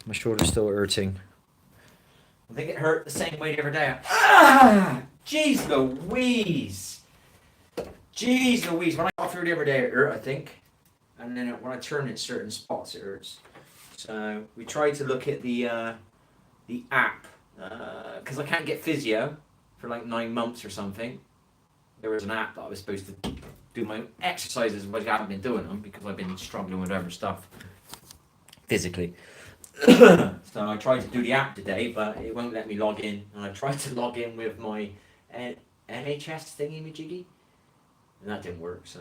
My shoulder's still hurting. I think it hurt the same way the other day. Ah! Jeez Louise! Jeez Louise! When I got through the other day, it hurt, I think. And then when I turn in certain spots, it hurts. So we tried to look at the app because I can't get physio for like 9 months or something. There was an app that I was supposed to do my exercises, but I haven't been doing them because I've been struggling with other stuff physically. So I tried to do the app today, but it won't let me log in. And I tried to log in with my NHS thingy-majiggy, and that didn't work. So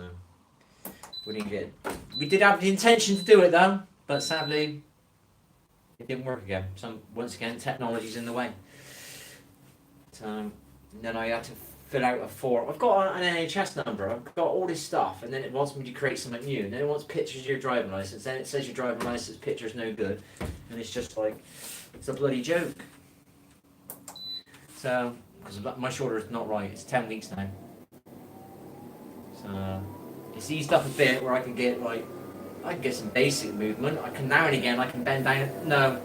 we didn't get. We did have the intention to do it though, but sadly, it didn't work again. So once again, technology's in the way. So and then I had to fill out a form. I've got an NHS number. I've got all this stuff, and then it wants me to create something new. And then it wants pictures of your driving license. Then it says your driving license picture's no good, and it's just like it's a bloody joke. So because my shoulder is not right. It's 10 weeks now. So it's eased up a bit where I can get some basic movement. I can now and again I can bend down. No,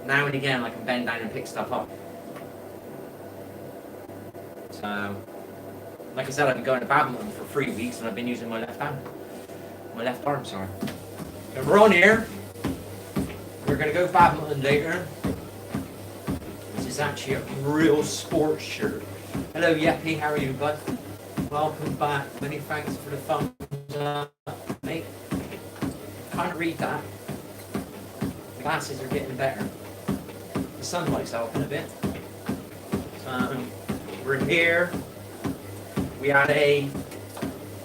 now and again I can bend down and pick stuff up. So, like I said, I've been going to badminton for 3 weeks and I've been using my left arm, sorry. And we're on here. We're going to go badminton later. This is actually a real sports shirt. Hello Yeppy, how are you, bud? Welcome back. Many thanks for the thumbs up, mate. Can't read that. The glasses are getting better. The sunlight's helping a bit. So, we're here. We had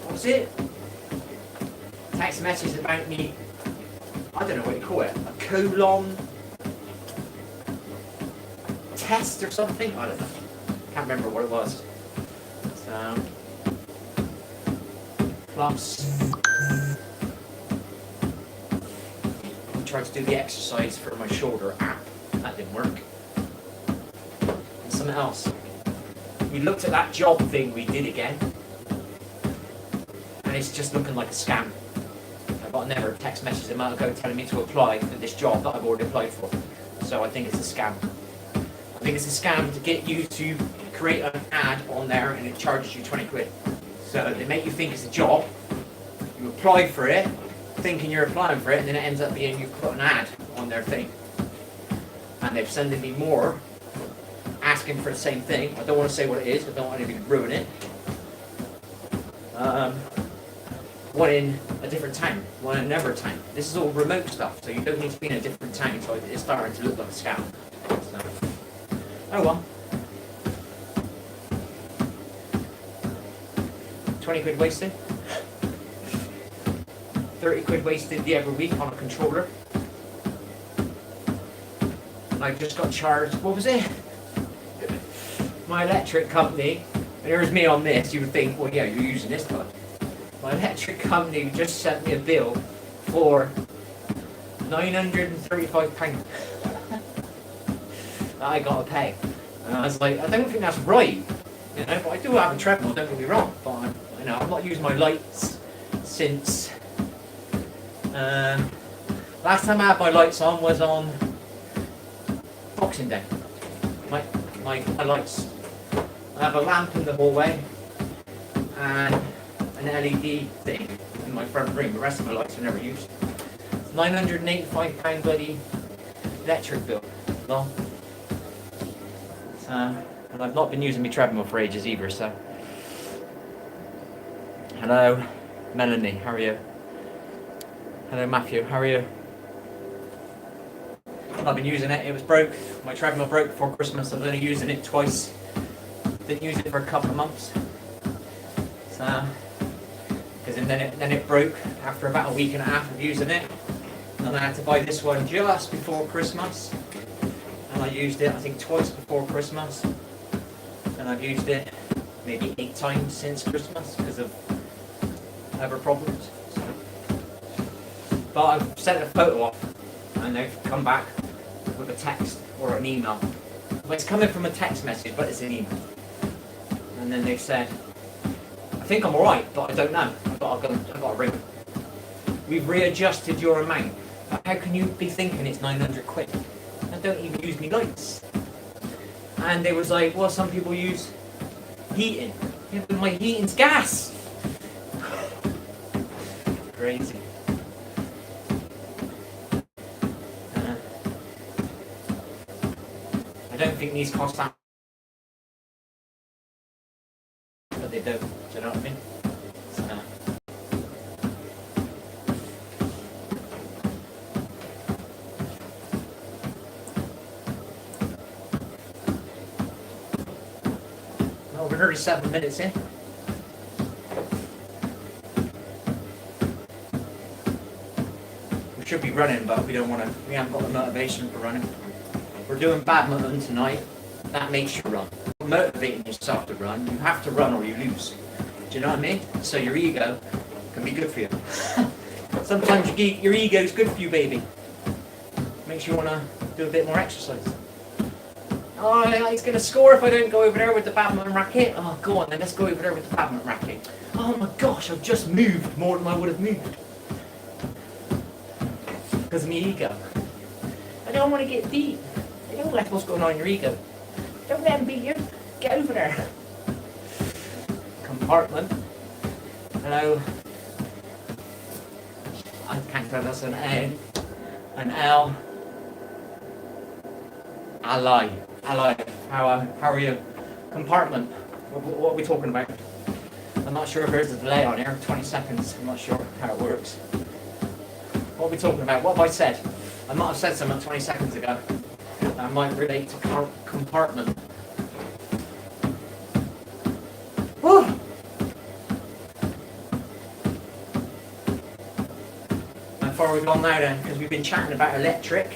what was it? Text message about me. I don't know what you call it. A colon test or something? I don't know. Can't remember what it was. So, plus, I tried to do the exercise for my shoulder app. That didn't work. And something else. We looked at that job thing we did again, and it's just looking like a scam. I got another text message a month ago telling me to apply for this job that I've already applied for. So I think it's a scam. I think it's a scam to get you to create an ad on there and it charges you 20 quid. So they make you think it's a job, you apply for it, thinking you're applying for it, and then it ends up being you put an ad on their thing. And they've sending me more asking for the same thing. I don't want to say what it is. I don't want anybody to ruin it. One in a different town, one in another town. This is all remote stuff, so you don't need to be in a different town. So it's starting to look like a scam. So, oh well. 20 quid wasted. 30 quid wasted the other week on a controller. And I just got charged. What was it? My electric company, and here's me on this, you would think, well yeah, you're using this card. My electric company just sent me a bill for £935 that I gotta pay. And I was like, I don't think that's right. You know, but I do have a treadmill, don't get me wrong, but I'm not using my lights since last time I had my lights on was on Boxing Day. My lights. I have a lamp in the hallway and an LED thing in my front room. The rest of my lights are never used. £985 bloody electric bill. Well, and I've not been using my treadmill for ages either, so. Hello, Melanie, how are you? Hello, Matthew, how are you? I've been using it, it was broke. My treadmill broke before Christmas. I was only using it twice. Didn't use it for a couple of months. So, because then it broke after about a week and a half of using it. And I had to buy this one just before Christmas. And I used it, I think, twice before Christmas. And I've used it maybe 8 times since Christmas because of other problems. So. But I've sent a photo off and they've come back with a text or an email. Well, it's coming from a text message, but it's an email. And then they said, I think I'm alright, but I don't know. I've got to ring. We've readjusted your amount. How can you be thinking it's 900 quid? I don't even use me lights. And they was like, well, some people use heating. Yeah, but my heating's gas. Crazy. I don't think these cost that, but they don't. Do you know what I mean? So, well, we're 37 minutes in. We should be running, but we don't want to. We haven't got the motivation for running. We're doing badminton tonight. That makes you run. Motivating yourself to run, you have to run or you lose. Do you know what I mean? So your ego can be good for you. Sometimes your ego is good for you, baby. Makes you want to do a bit more exercise. Oh, he's going to score if I don't go over there with the badminton racket. Oh, go on then, let's go over there with the badminton racket. Oh my gosh, I've just moved more than I would have moved. Because of my ego. I don't want to get beat. I don't like what's going on in your ego. Don't let him beat you. Get over there. Compartment. Hello. I can't tell that's an A. An L. Ally. Ally. How are you? Compartment. What are we talking about? I'm not sure if there's a delay on here. 20 seconds. I'm not sure how it works. What are we talking about? What have I said? I might have said something 20 seconds ago. That might relate to compartment. Whew. How far have we gone now then? Because we've been chatting about electric.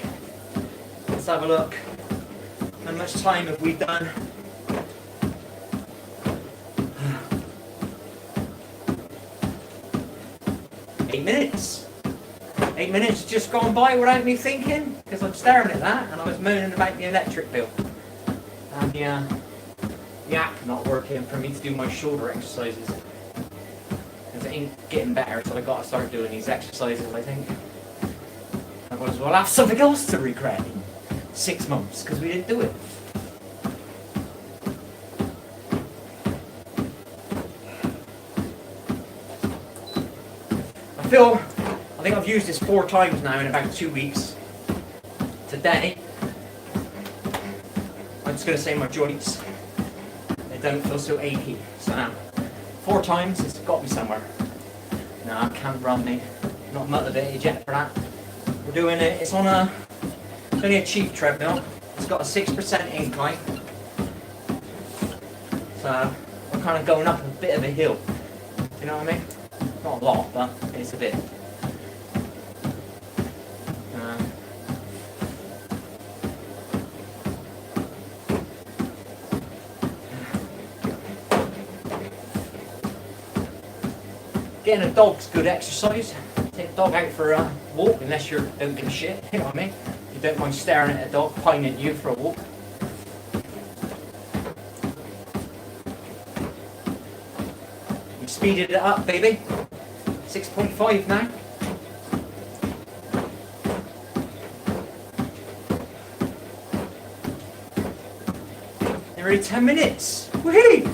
Let's have a look. How much time have we done? Eight minutes. 8 minutes just gone by without me thinking, because I'm staring at that and I was moaning about the electric bill. And the app not working for me to do my shoulder exercises. Because it ain't getting better, so I got to start doing these exercises, I think. Otherwise we'll have something else to regret in 6 months, because we didn't do it. I think I've used this 4 times now in about 2 weeks. Today, I'm just going to say my joints, they don't feel so achy. So now, 4 times, it's got me somewhere. No, I can't run, mate. Not motivated yet for that. We're doing it, it's only a cheap treadmill. It's got a 6% incline. So, we're kind of going up a bit of a hill. You know what I mean? Not a lot, but it's a bit. Getting a dog's good exercise. Take the dog out for a walk, unless you don't give a shit, you know what I mean? You don't mind staring at a dog pining at you for a walk. We speeded it up, baby. 6.5 now. Nearly 10 minutes. Woohoo!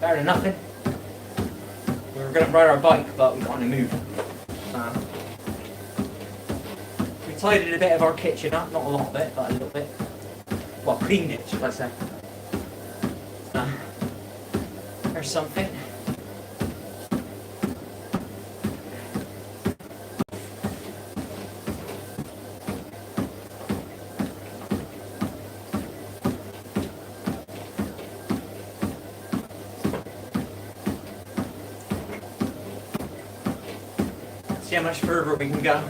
Better than nothing. We were going to ride our bike, but we got on a move. We tidied a bit of our kitchen up, not a lot of it, but a little bit. Well, cleaned it, should I say. There's something. See how much further we can go.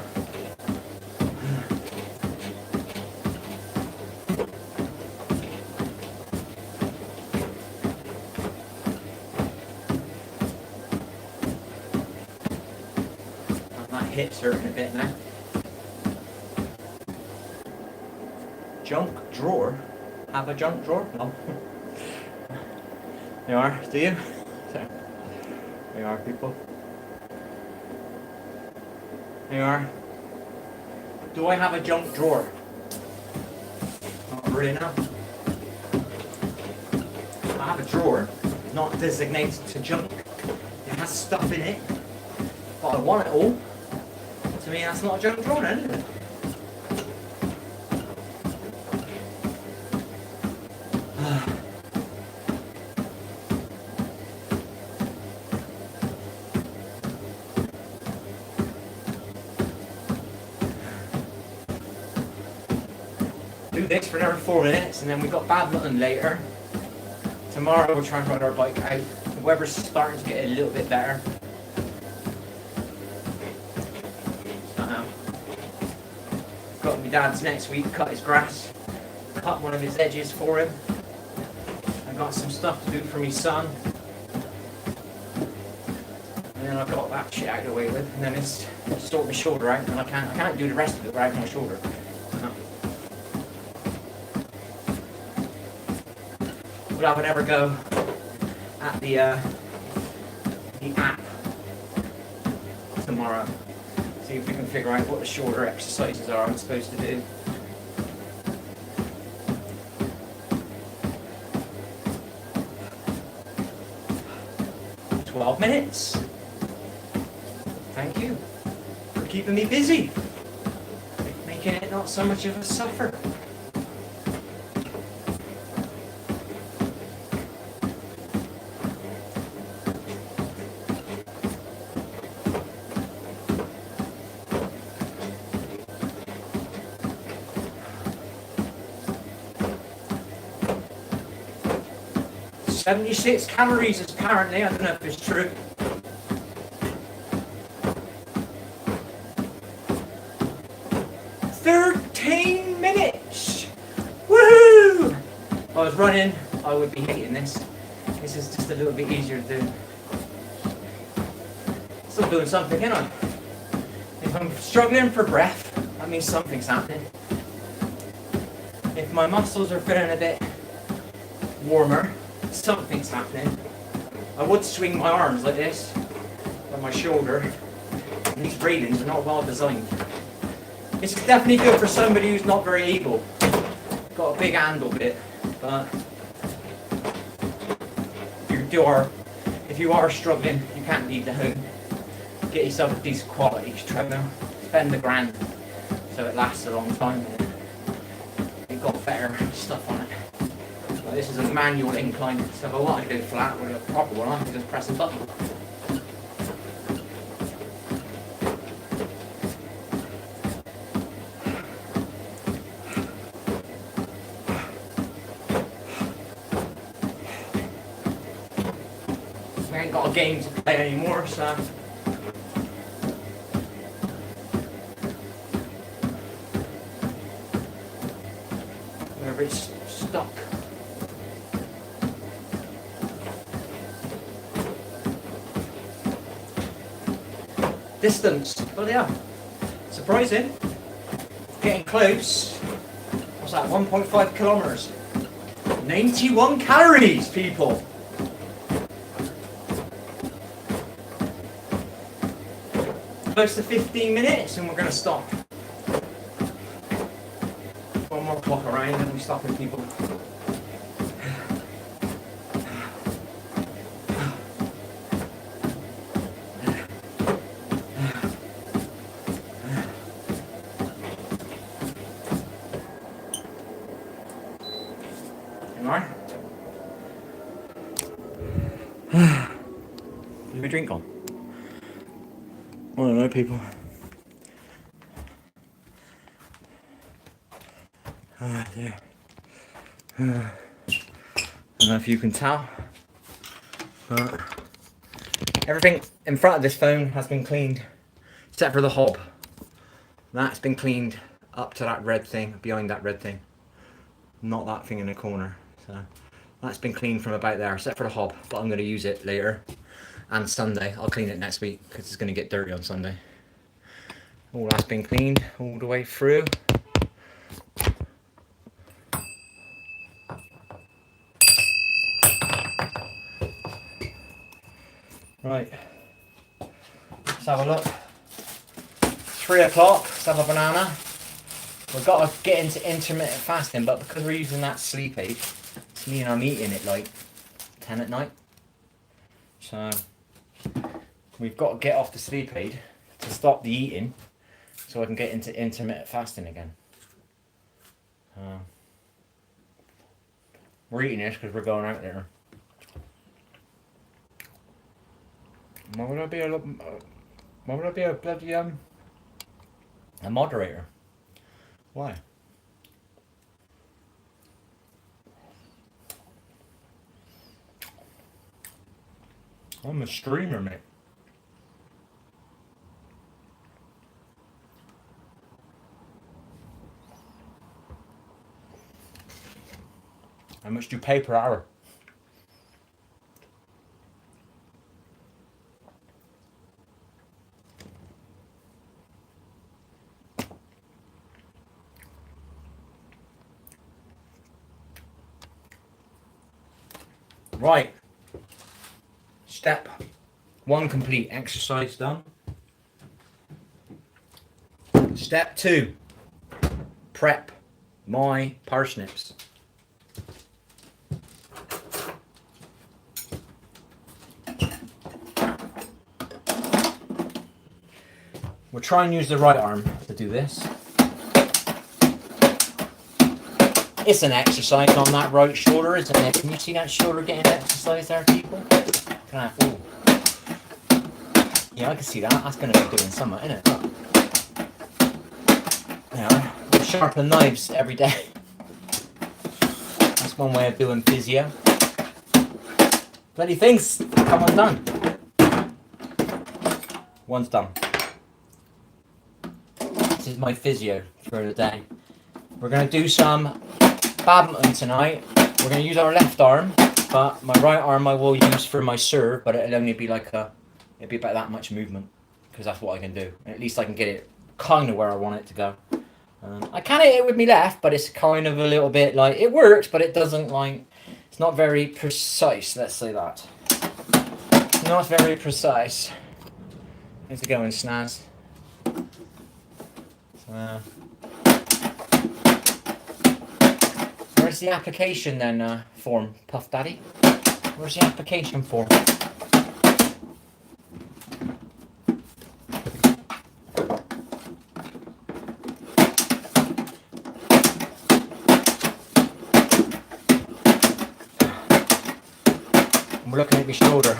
hips hurting a bit now. Junk drawer? Have a junk drawer? No. You are, do you? There you are, people. There you are. Do I have a junk drawer? Not really, no. I have a drawer, not designated to junk. It has stuff in it, but I want it all. To me, that's not a junk drawer then, is it? 2 days for another 4 minutes, and then we've got badminton later. Tomorrow we'll try and ride our bike out. The weather's starting to get a little bit better. Got my dad's next week, cut his grass, cut one of his edges for him. I got some stuff to do for my son. And then I've got that shit out of the way with, and then it's sort my shoulder out, and I can't do the rest of it without my shoulder. We'll have another go at the app tomorrow. See if we can figure out what the shoulder exercises are I'm supposed to do. "12 minutes. Thank you for keeping me busy, making it not so much of a suffer. "76 calories apparently, I don't know if it's true. "13 minutes! Woohoo! If I was running, I would be hating this. This is just a little bit easier to do. Still doing something, ain't I? If I'm struggling for breath, that means something's happening. If my muscles are feeling a bit warmer, something's happening. I would swing my arms like this on my shoulder. And these railings are not well designed. It's definitely good for somebody who's not very able. Got a big handle bit, but if you are struggling, you can't leave the home. Get yourself a decent quality treadmill. Spend $1,000 so it lasts a long time. You've got better stuff on it. This is a manual incline, so if I want to go flat with a proper one, I can just press a button. We ain't got a game to play anymore, so wherever it's stuck. Distance, but yeah, surprising. Getting close. What's that? 1.5 kilometers. 91 calories, people. Close to 15 minutes, and we're gonna stop. One more clock around, and we stop with people. Leave a drink on. I don't know, people. There. I don't know if you can tell, but everything in front of this phone has been cleaned, except for the hob. That's been cleaned up to that red thing, behind that red thing. Not that thing in the corner. So that's been cleaned from about there, except for the hob, but I'm going to use it later. And Sunday. I'll clean it next week, because it's going to get dirty on Sunday. All that's been cleaned all the way through. Right, let's have a look. 3 o'clock, let's have a banana. We've got to get into intermittent fasting, but because we're using that sleep aid, it's meaning I'm eating at like 10 at night. So we've got to get off the sleep aid to stop the eating so I can get into intermittent fasting again. We're eating this because we're going out there. Why would I be a bloody a moderator? Why? I'm a streamer, mate. How much do you pay per hour? Right. Step 1 complete, exercise done. Step 2, prep my parsnips. We'll try and use the right arm to do this. It's an exercise on that right shoulder, isn't it? Can you see that shoulder getting exercise there, people? Ooh. Yeah, I can see that. That's going to be doing something, isn't it? Yeah, we sharpen knives every day. That's one way of doing physio. Bloody things come undone. One's done. This is my physio for the day. We're going to do some badminton tonight. We're going to use our left arm, but my right arm I will use for my serve, but it'll only be it'll be about that much movement, because that's what I can do. At least I can get it kind of where I want it to go. I can hit it with my left, but it's kind of a little bit like, it works, but it doesn't it's not very precise, let's say that. Not very precise. How's it going, Snaz? Where's the application then, form, Puff Daddy? Where's the application form? I'm looking at my shoulder.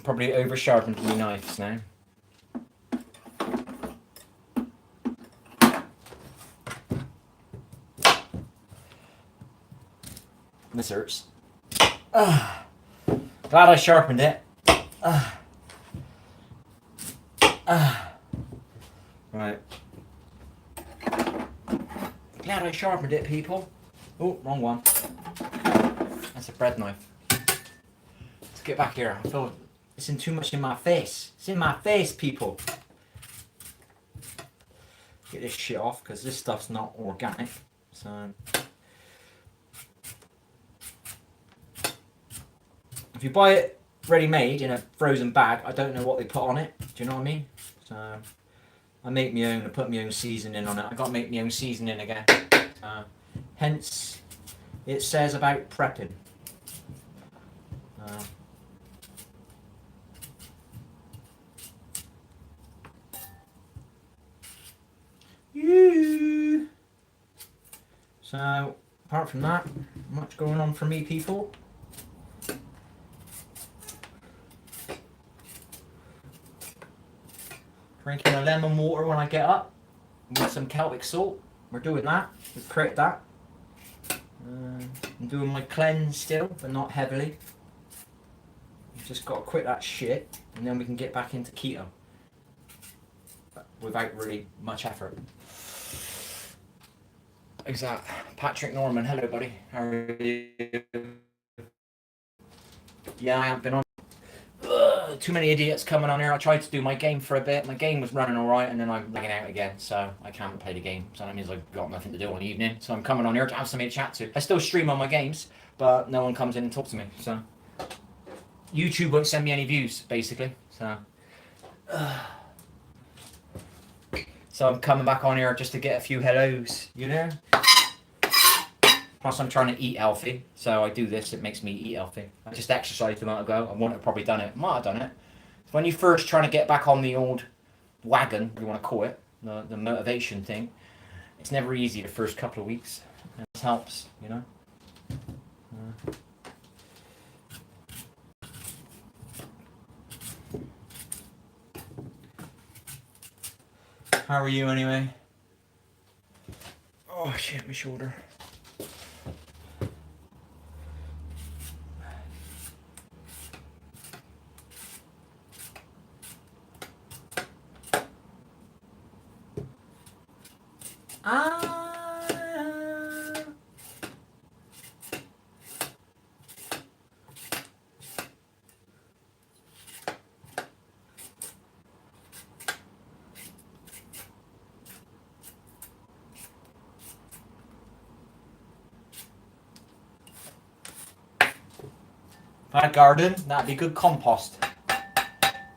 Probably over sharpened my knives now. This hurts. Glad I sharpened it. Right. Glad I sharpened it, people. Oh, wrong one. That's a bread knife. Let's get back here. I feel it's in too much in my face. It's in my face, people. Get this shit off, because this stuff's not organic. So if you buy it ready-made in a frozen bag, I don't know what they put on it. Do you know what I mean? So I make my own. I put my own seasoning on it. I got to make my own seasoning again. Hence, it says about prepping. So apart from that, much going on for me, people. Drinking a lemon water when I get up with some Celtic salt. We're doing that. We've created that. I'm doing my cleanse still, but not heavily. I've just got to quit that shit, and then we can get back into keto without really much effort. Exact. Patrick Norman, hello buddy. How are you? Yeah, I have been on. too many idiots coming on here. I tried to do my game for a bit. My game was running alright, and then I'm lagging out again, so I can't play the game. So that means I've got nothing to do on the evening. So I'm coming on here to have somebody to chat to. I still stream on my games, but no one comes in and talks to me. So YouTube won't send me any views, basically. So I'm coming back on here just to get a few hellos, you know? Plus, I'm trying to eat healthy, so I do this. It makes me eat healthy. I just exercised a month ago. I wouldn't have probably done it. Might have done it. When you're first trying to get back on the old wagon, you want to call it, the motivation thing, it's never easy the first couple of weeks. It helps, you know. How are you anyway? Oh shit, my shoulder. If I had a garden, that'd be good compost.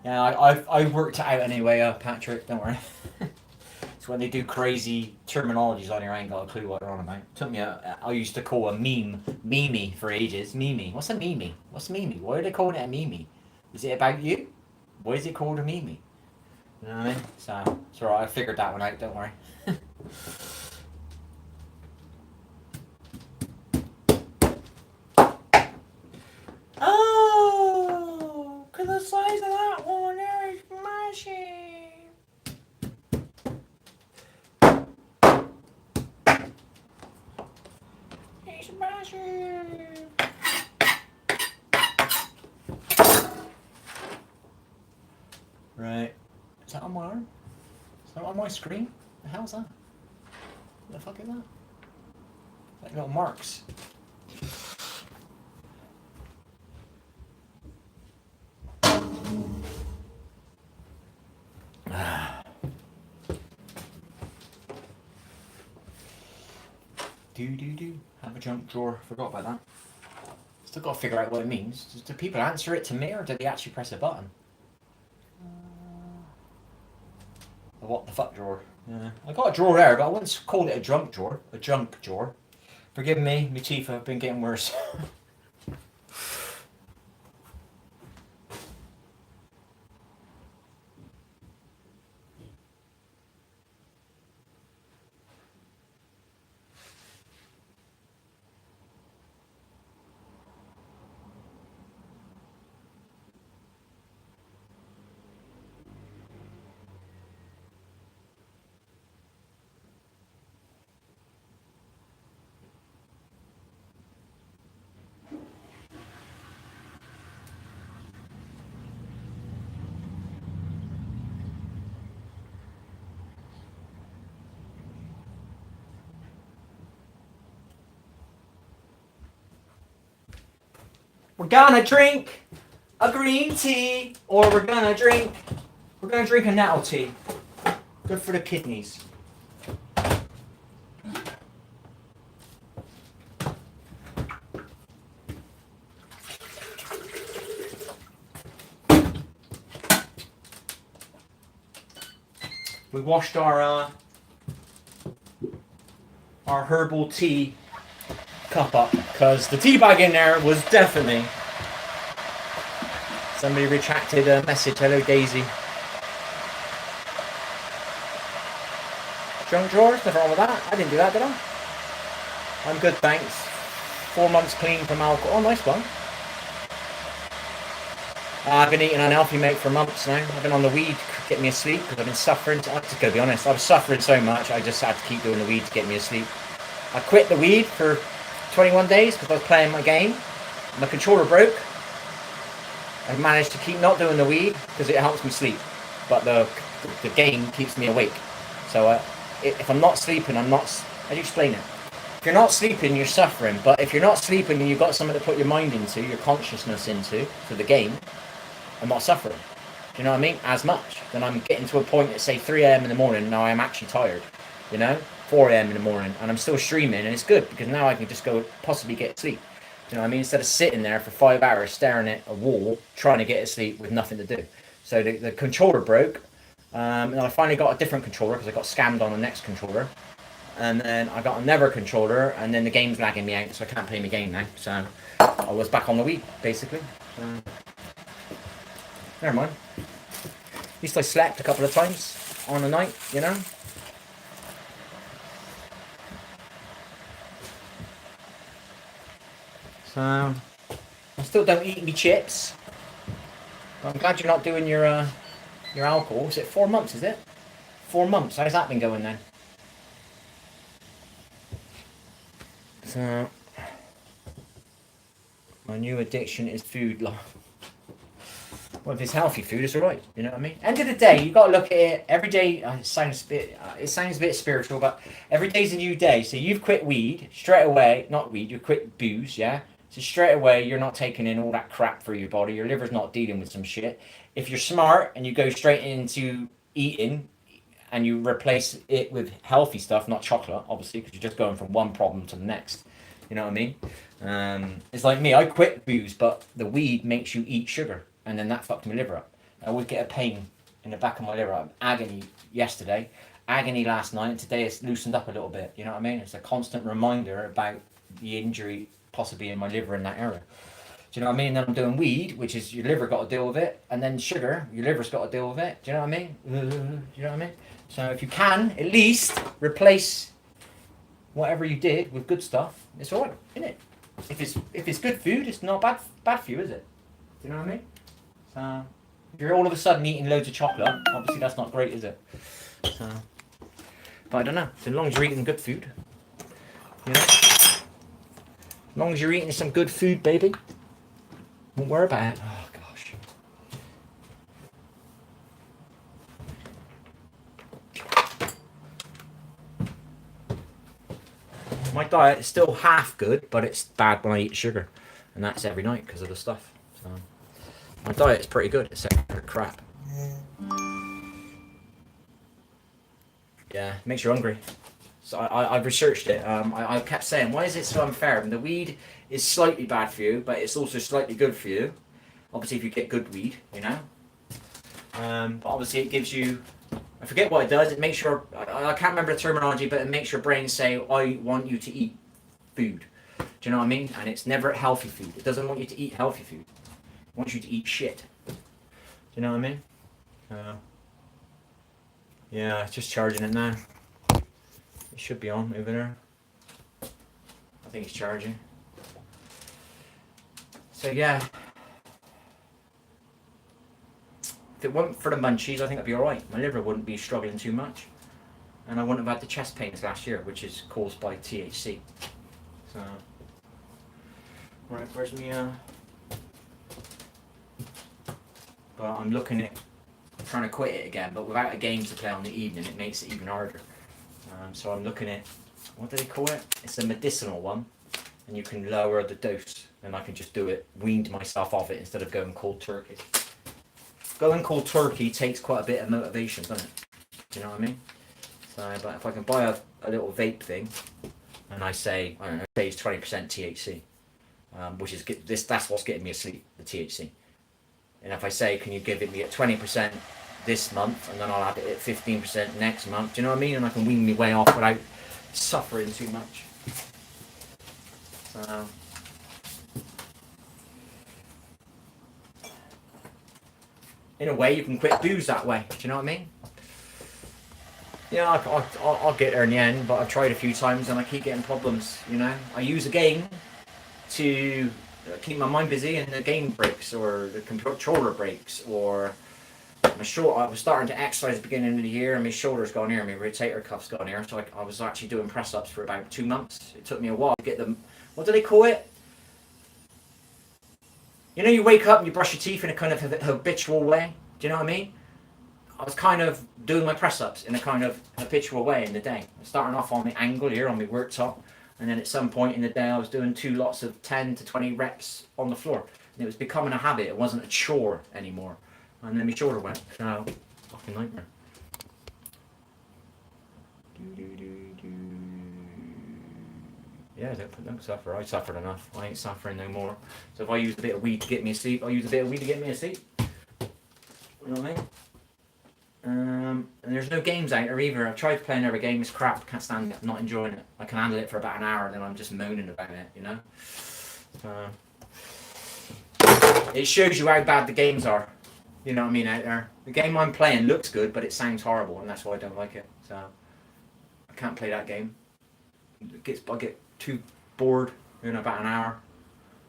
Yeah, I worked it out anyway, Patrick, don't worry. It's when they do crazy terminologies on here, I ain't got a clue what they're on about. Took me I used to call a meme for ages. Meme. What's a meme? What's meme? Why are they calling it a meme? Is it about you? Why is it called a meme? You know what I mean? So, it's alright, I figured that one out, don't worry. Oh, cause the size of that one there is massive. It's massive. Right. Is that on my arm? Is that on my screen? The hell's that? What the fuck is that? Like little marks. Do. Have a junk drawer. Forgot about that. Still got to figure out what it means. Do people answer it to me, or do they actually press a button? A what the fuck drawer? Yeah. I got a drawer there, but I wouldn't call it a junk drawer. A junk drawer. Forgive me, my teeth have been getting worse. We're gonna drink a green tea, or we're gonna drink a nettle tea. Good for the kidneys. We washed our herbal tea cup up, because the tea bag in there was definitely... Somebody retracted a message. Hello, Daisy. Junk drawers, nothing wrong with that. I didn't do that, did I? I'm good, thanks. 4 months clean from alcohol. Oh, nice one. I've been eating unhealthy, mate, for months now. I've been on the weed to get me asleep because I've been suffering. I'm just going to be honest. I was suffering so much, I just had to keep doing the weed to get me asleep. I quit the weed for 21 days because I was playing my game. My controller broke. I managed to keep not doing the weed because it helps me sleep. But the game keeps me awake. So if I'm not sleeping, I'm not... How do you explain it? If you're not sleeping, you're suffering. But if you're not sleeping and you've got something to put your mind into, your consciousness into, for the game, I'm not suffering. Do you know what I mean? As much. Then I'm getting to a point at say 3 a.m. in the morning. Now I'm actually tired. 4 a.m. in the morning, and I'm still streaming, and it's good because now I can just go possibly get sleep. Do you know what I mean? Instead of sitting there for 5 hours staring at a wall trying to get to sleep with nothing to do. So the controller broke, and I finally got a different controller because I got scammed on the next controller. And then I got another controller, and then the game's lagging me out, so I can't play my game now. So I was back on the Wii, basically. Never mind. At least I slept a couple of times on the night, So I still don't eat me chips. But I'm glad you're not doing your alcohol. Is it 4 months? Is it 4 months? How's that been going then? So my new addiction is food. Well, if it's healthy food, it's alright. You know what I mean? End of the day, you got to look at it every day. It sounds a bit spiritual, but every day's a new day. So you've quit weed straight away. Not weed. You quit booze. Yeah. So straight away, you're not taking in all that crap for your body. Your liver's not dealing with some shit. If you're smart and you go straight into eating, and you replace it with healthy stuff, not chocolate, obviously, because you're just going from one problem to the next. You know what I mean? It's like me. I quit booze, but the weed makes you eat sugar. And then that fucked my liver up. I always get a pain in the back of my liver. Agony yesterday, agony last night, and today it's loosened up a little bit. You know what I mean? It's a constant reminder about the injury possibly in my liver in that area. Do you know what I mean? Then I'm doing weed, which is your liver got to deal with it, and then sugar, your liver's got to deal with it. Do you know what I mean? Do you know what I mean? So if you can, at least replace whatever you did with good stuff, it's alright, isn't it? If it's good food, it's not bad for you, is it? Do you know what I mean? So if you're all of a sudden eating loads of chocolate, obviously that's not great, is it? So, but I don't know. As long as you're eating good food, as long as you're eating some good food, baby, won't worry about it. Oh gosh. My diet is still half good, but it's bad when I eat sugar, and that's every night because of the stuff. So my diet is pretty good, except for crap. Yeah, it makes you hungry. So I've researched it. I kept saying, why is it so unfair? And the weed is slightly bad for you, but it's also slightly good for you. Obviously, if you get good weed, But obviously, it gives you. I forget what it does. It makes your. I can't remember the terminology, but it makes your brain say, "I want you to eat food." Do you know what I mean? And it's never healthy food. It doesn't want you to eat healthy food. It wants you to eat shit. Do you know what I mean? Yeah, it's just charging it now. It should be on over there. I think it's charging. So yeah. If it weren't for the munchies, I think I'd be alright. My liver wouldn't be struggling too much. And I wouldn't have had the chest pains last year, which is caused by THC. So, right, where's me? But I'm looking at trying to quit it again, but without a game to play on the evening, it makes it even harder. So I'm looking at, what do they call it? It's a medicinal one, and you can lower the dose, and I can just do it, weaned myself off it instead of going cold turkey. Going cold turkey takes quite a bit of motivation, doesn't it? Do you know what I mean? So, but if I can buy a little vape thing, and I say, I don't know, say it's 20% THC, which is that's what's getting me asleep, the THC. And if I say, can you give it me at 20% this month, and then I'll have it at 15% next month, do you know what I mean? And I can wean my way off without suffering too much. So, in a way, you can quit booze that way. Do you know what I mean? Yeah, I'll get there in the end, but I've tried a few times and I keep getting problems. I use a game to keep my mind busy, and the game breaks, or the controller breaks, or my shoulder. I was starting to exercise at the beginning of the year, and my shoulder's gone here, my rotator cuff's gone here. So I was actually doing press ups for about 2 months. It took me a while to get them. What do they call it? You wake up and you brush your teeth in a kind of habitual way. Do you know what I mean? I was kind of doing my press-ups in a kind of habitual way in the day. Starting off on the angle here, on my worktop, and then at some point in the day I was doing 2 lots of 10 to 20 reps on the floor. And it was becoming a habit. It wasn't a chore anymore. And then my shoulder went. So, fucking nightmare. Yeah, don't suffer. I suffered enough. I ain't suffering no more. So if I use a bit of weed to get me asleep, I'll use a bit of weed to get me asleep. You know what I mean? And there's no games out there either. I've tried to play another game, it's crap, can't stand it, I'm not enjoying it. I can handle it for about an hour, then I'm just moaning about it, you know? It shows you how bad the games are, you know what I mean, out there. The game I'm playing looks good, but it sounds horrible, and that's why I don't like it. So, I can't play that game. I get too bored in about an hour.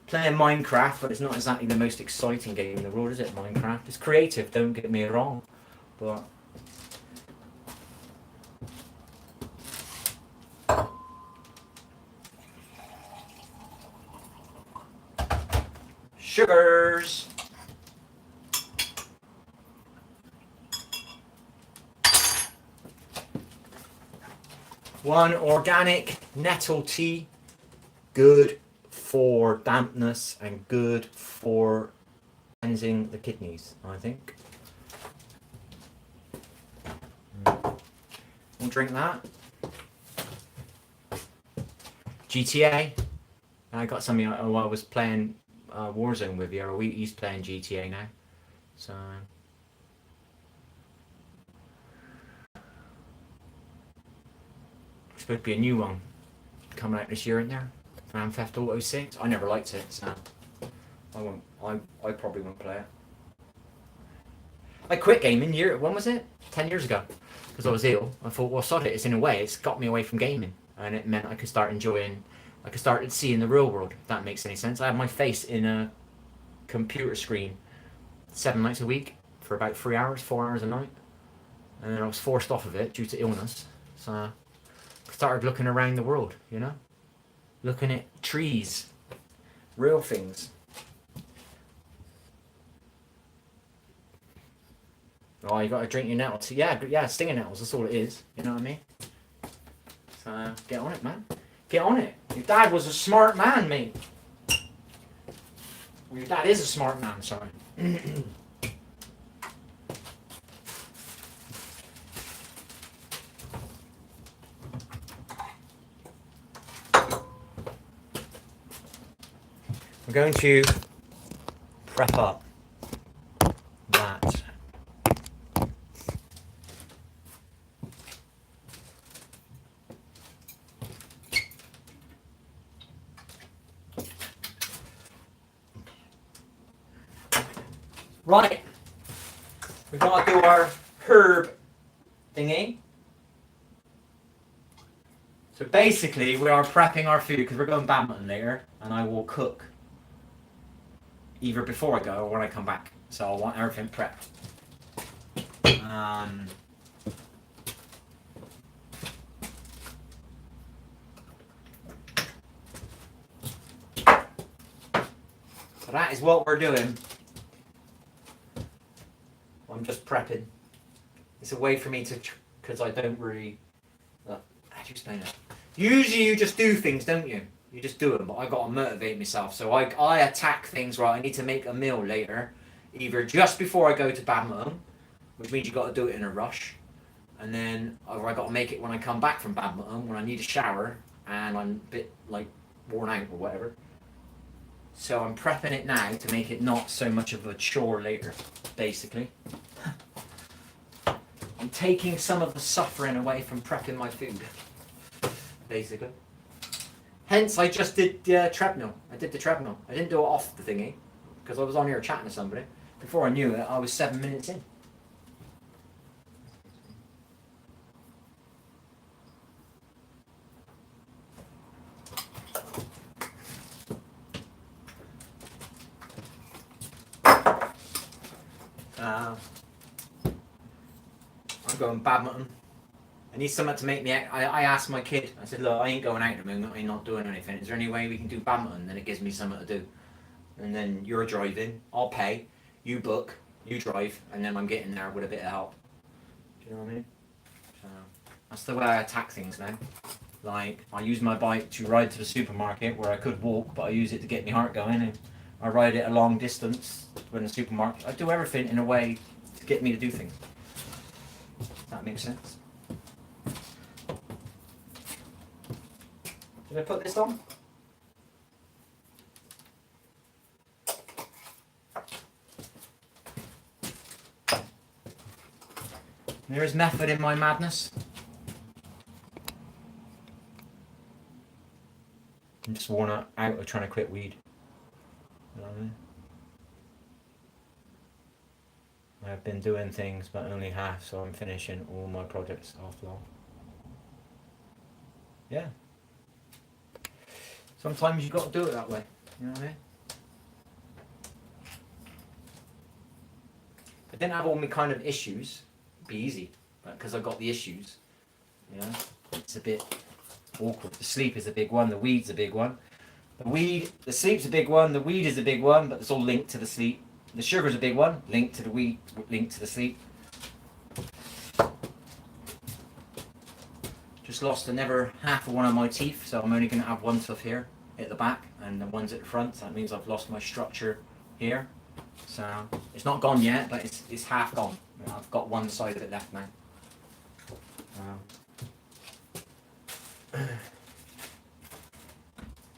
Playing Minecraft, but it's not exactly the most exciting game in the world, is it, Minecraft? It's creative, don't get me wrong. But sugars. One organic nettle tea, good for dampness and good for cleansing the kidneys, I think. We'll drink that. GTA. I got something. I was playing Warzone with you. He's playing GTA now. So. Supposed to be a new one coming out this year, isn't there? Grand Theft Auto 6. I never liked it, so I won't. I probably won't play it. I quit gaming. When was it? 10 years ago. Because I was ill. I thought, well, sod it. It's in a way, it's got me away from gaming, and it meant I could start enjoying. I could start seeing the real world. If that makes any sense. I had my face in a computer screen 7 nights a week for about 3 hours, 4 hours a night, and then I was forced off of it due to illness. So I started looking around the world, you know, looking at trees, real things. Oh, you got to drink your nettles. Yeah, stinging nettles. That's all it is. You know what I mean? So get on it, man. Get on it. Your dad was a smart man, mate. Well, your dad is a smart man. Sorry. We're going to prep up that. Right, we've got to do our herb thingy. So basically, we are prepping our food because we're going badminton later, and I will cook either before I go or when I come back. So I want everything prepped. So that is what we're doing. I'm just prepping. It's a way for me to, because I don't really, how do you explain it? Usually you just do things, don't you? You just do them, but I got to motivate myself. So I attack things, right? I need to make a meal later, either just before I go to badminton, which means you got to do it in a rush, and then or I got to make it when I come back from badminton, when I need a shower and I'm a bit like worn out or whatever. So I'm prepping it now to make it not so much of a chore later, basically. I'm taking some of the suffering away from prepping my food, basically. Hence, I just did the treadmill. I did the treadmill. I didn't do it off the thingy, because I was on here chatting to somebody. Before I knew it, I was 7 minutes in. I'm going badminton. I need something to make me. I asked my kid. I said, "Look, I ain't going out at the moment. I'm not doing anything. Is there any way we can do badminton? Then it gives me something to do. And then you're driving. I'll pay. You book. You drive. And then I'm getting there with a bit of help. Do you know what I mean? So that's the way I attack things now. Like I use my bike to ride to the supermarket where I could walk, but I use it to get my heart going. And I ride it a long distance when the supermarket. I do everything in a way to get me to do things. That makes sense. Did I put this on? There is method in my madness. I'm just worn out of trying to quit weed. You know what I mean? I've been doing things, but only half, so I'm finishing all my projects after all. Yeah. Sometimes you got to do it that way. You know what I mean? If I didn't have all my kind of issues, it'd be easy. But because I got the issues, you know, it's a bit awkward. The sleep is a big one. The weed's a big one. The sleep's a big one. The weed is a big one, but it's all linked to the sleep. The sugar's a big one, linked to the weed, linked to the sleep. Just lost another half of one of my teeth, so I'm only going to have one tooth here at the back and the ones at the front. So that means I've lost my structure here. So it's not gone yet, but it's half gone. I've got one side of it left now.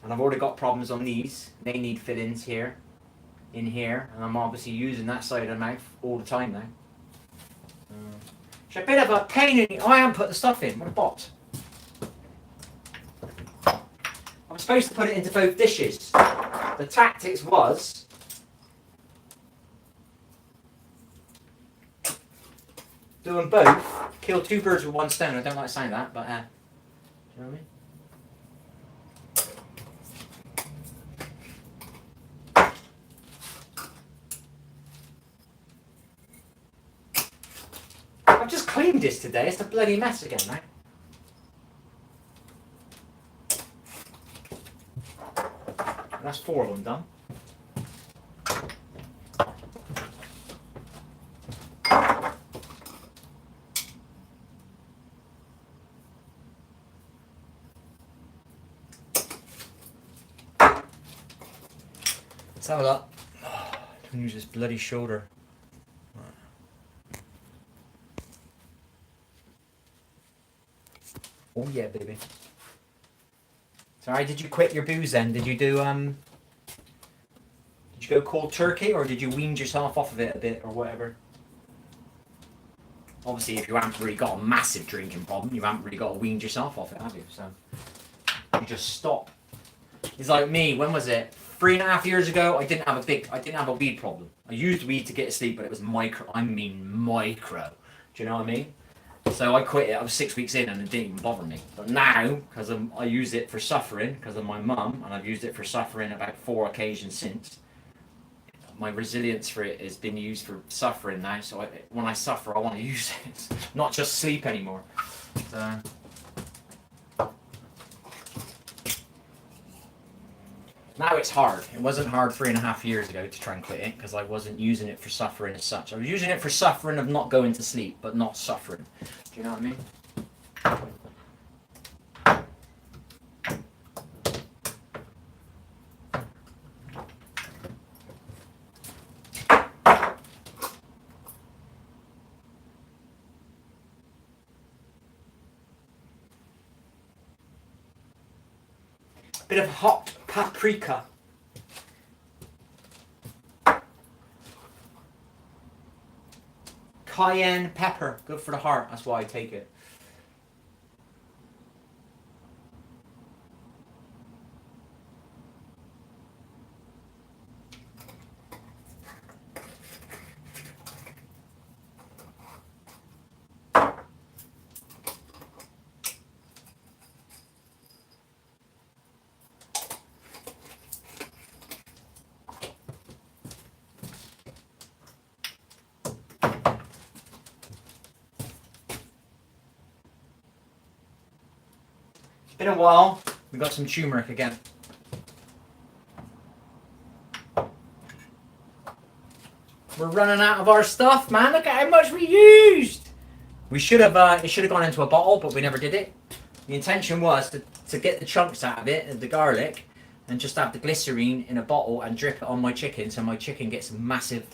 And I've already got problems on these. They need fill-ins here, in here, and I'm obviously using that side of the mouth all the time now. It's a bit of a pain in the... I haven't put the stuff in. What a bot. I'm supposed to put it into both dishes. The tactics was... doing both. Kill two birds with one stone. I don't like saying that, but... do you know what I mean? I've just cleaned this today. It's a bloody mess again now. That's 4 of them done. Let's have a look. Oh, don't use this bloody shoulder. Oh yeah, baby. Sorry, did you quit your booze then? Did you do did you go cold turkey, or did you wean yourself off of it a bit or whatever? Obviously, if you haven't really got a massive drinking problem, you haven't really got to wean yourself off it, have you? So you just stop. It's like me. When was it? 3.5 years ago. I didn't have a weed problem. I used weed to get to sleep, but it was micro. I mean micro. Do you know what I mean? So I quit it. I was 6 weeks in, and it didn't even bother me. But now, because I use it for suffering, because of my mum, and I've used it for suffering about 4 occasions since. My resilience for it has been used for suffering now. So when I suffer, I want to use it, not just sleep anymore. So. Now it's hard. It wasn't hard 3.5 years ago to try and quit it, because I wasn't using it for suffering as such. I was using it for suffering of not going to sleep, but not suffering. Do you know what I mean? Bit of hot paprika. Cayenne pepper, good for the heart. That's why I take it. Been a while. We got some turmeric again. We're running out of our stuff, man. Look at how much we used. We should have. It should have gone into a bottle, but we never did it. The intention was to get the chunks out of it, the garlic, and just have the glycerine in a bottle and drip it on my chicken, so my chicken gets massive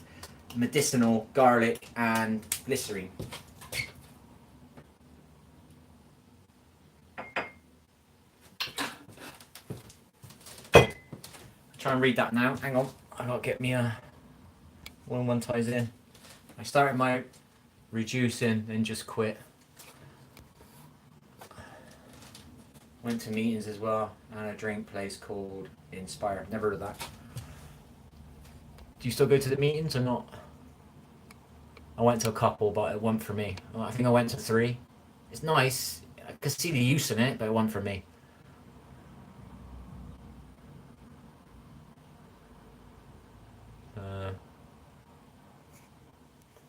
medicinal garlic and glycerine. Try and read that now. Hang on, I gotta get me a one ties in. I started my reducing, then just quit. Went to meetings as well, and a drink place called Inspire. Never heard of that. Do you still go to the meetings or not? I went to a couple, but it wasn't for me. I think I went to 3. It's nice. I could see the use in it, but it wasn't for me.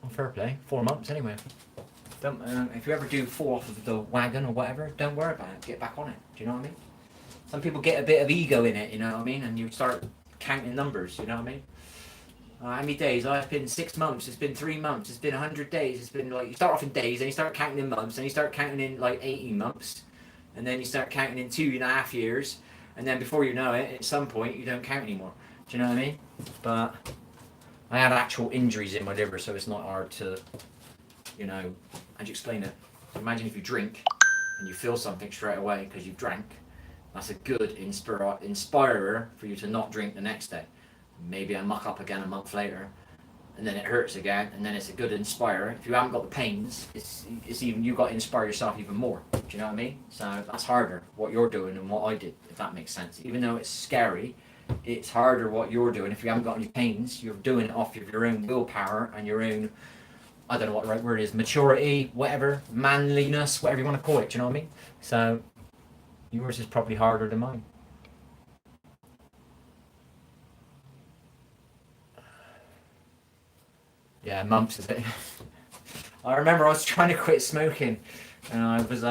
Well, fair play. 4 months anyway. Don't, if you ever do fall off of the wagon or whatever, don't worry about it. Get back on it. Do you know what I mean? Some people get a bit of ego in it, you know what I mean? And you start counting numbers, you know what I mean? How many days? Oh, it's been 6 months, it's been 3 months, it's been 100 days, it's been like, you start off in days, then you start counting in months, then you start counting in like 18 months, and then you start counting in 2.5 years, and then before you know it, at some point, you don't count anymore. Do you know what I mean? But I had actual injuries in my liver, so it's not hard to, you know, how'd you explain it? Imagine if you drink and you feel something straight away because you've drank. That's a good inspirer for you to not drink the next day. Maybe I muck up again a month later, and then it hurts again, and then it's a good inspirer. If you haven't got the pains, it's even, you've got to inspire yourself even more. Do you know what I mean? So that's harder, what you're doing and what I did, if that makes sense. Even though it's scary, it's harder what you're doing. If you haven't got any pains, you're doing it off of your own willpower and your own, I don't know what the right word is, maturity, whatever, manliness, whatever you want to call it, do you know what I mean? So yours is probably harder than mine. Yeah, months is it? I remember I was trying to quit smoking, and I was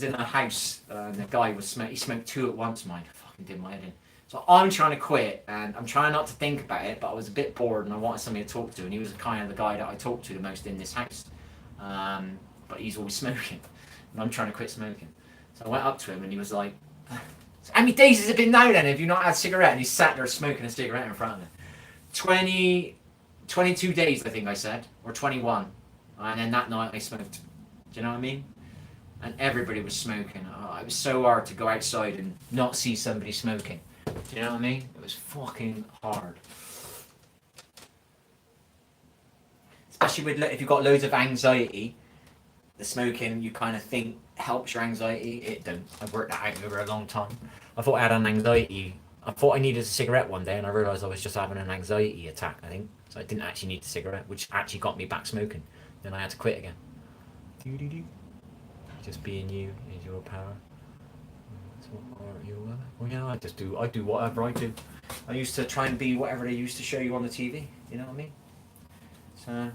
in a house, and the guy was he smoked 2 at once, mine. Fucking did my head in. So I'm trying to quit, and I'm trying not to think about it, but I was a bit bored, and I wanted somebody to talk to, and he was kind of the guy that I talked to the most in this house. But he's always smoking, and I'm trying to quit smoking. So I went up to him, and he was like, "So how many days has it been now then, have you not had a cigarette?" And he sat there smoking a cigarette in front of me. 22 days, I think I said, or 21. And then that night I smoked. Do you know what I mean? And everybody was smoking. Oh, it was so hard to go outside and not see somebody smoking. Do you know what I mean? It was fucking hard. Especially with, if you've got loads of anxiety, the smoking, you kind of think helps your anxiety. It don't. I've worked that out over a long time. I thought I had an anxiety. I thought I needed a cigarette one day, and I realised I was just having an anxiety attack, I think. So I didn't actually need the cigarette, which actually got me back smoking. Then I had to quit again. Just being you is your power. Well, yeah, I do whatever I do. I used to try and be whatever they used to show you on the TV. You know what I mean? So,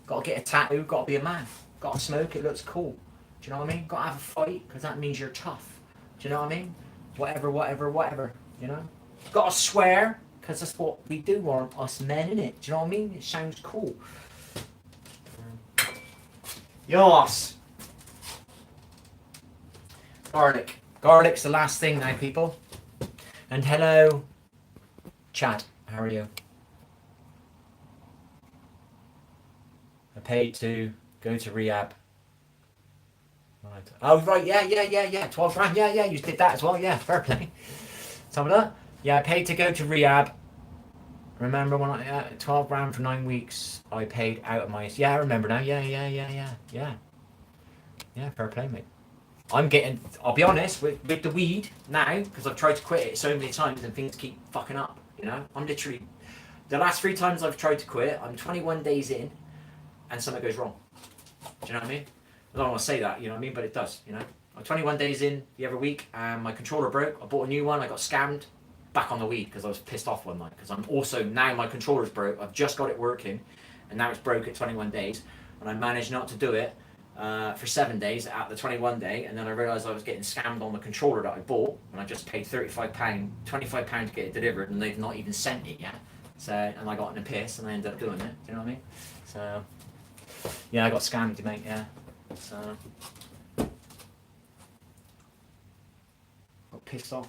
got to get a tattoo. Got to be a man. Got to smoke. It looks cool. Do you know what I mean? Got to have a fight because that means you're tough. Do you know what I mean? Whatever. You know? Got to swear because that's what we do on us men, innit? Do you know what I mean? It sounds cool. Yos. Garlic. Garlic's the last thing now, people. And hello, Chad. How are you? I paid to go to rehab. Right. Oh, right. Yeah. 12 grand. Yeah. You did that as well. Yeah, fair play. Some of that. Yeah, I paid to go to rehab. Remember when 12 grand for 9 weeks, I paid out of my... Yeah, I remember now. Yeah. Yeah, fair play, mate. I'm getting... I'll be honest, with the weed now, because I've tried to quit it so many times and things keep fucking up, you know? I'm literally... The last 3 times I've tried to quit, I'm 21 days in, and something goes wrong. Do you know what I mean? I don't want to say that, you know what I mean? But it does, you know? I'm 21 days in the other week, and my controller broke. I bought a new one. I got scammed. Back on the weed because I was pissed off one night. Because I'm also, now my controller's broke. I've just got it working, and now it's broke at 21 days. And I managed not to do it for 7 days at the 21 day. And then I realised I was getting scammed on the controller that I bought. And I just paid £35, £25 to get it delivered, and they've not even sent it yet. So, and I got in a piss, and I ended up doing it. Do you know what I mean? So, yeah, I got scammed, mate. Yeah. So, got pissed off.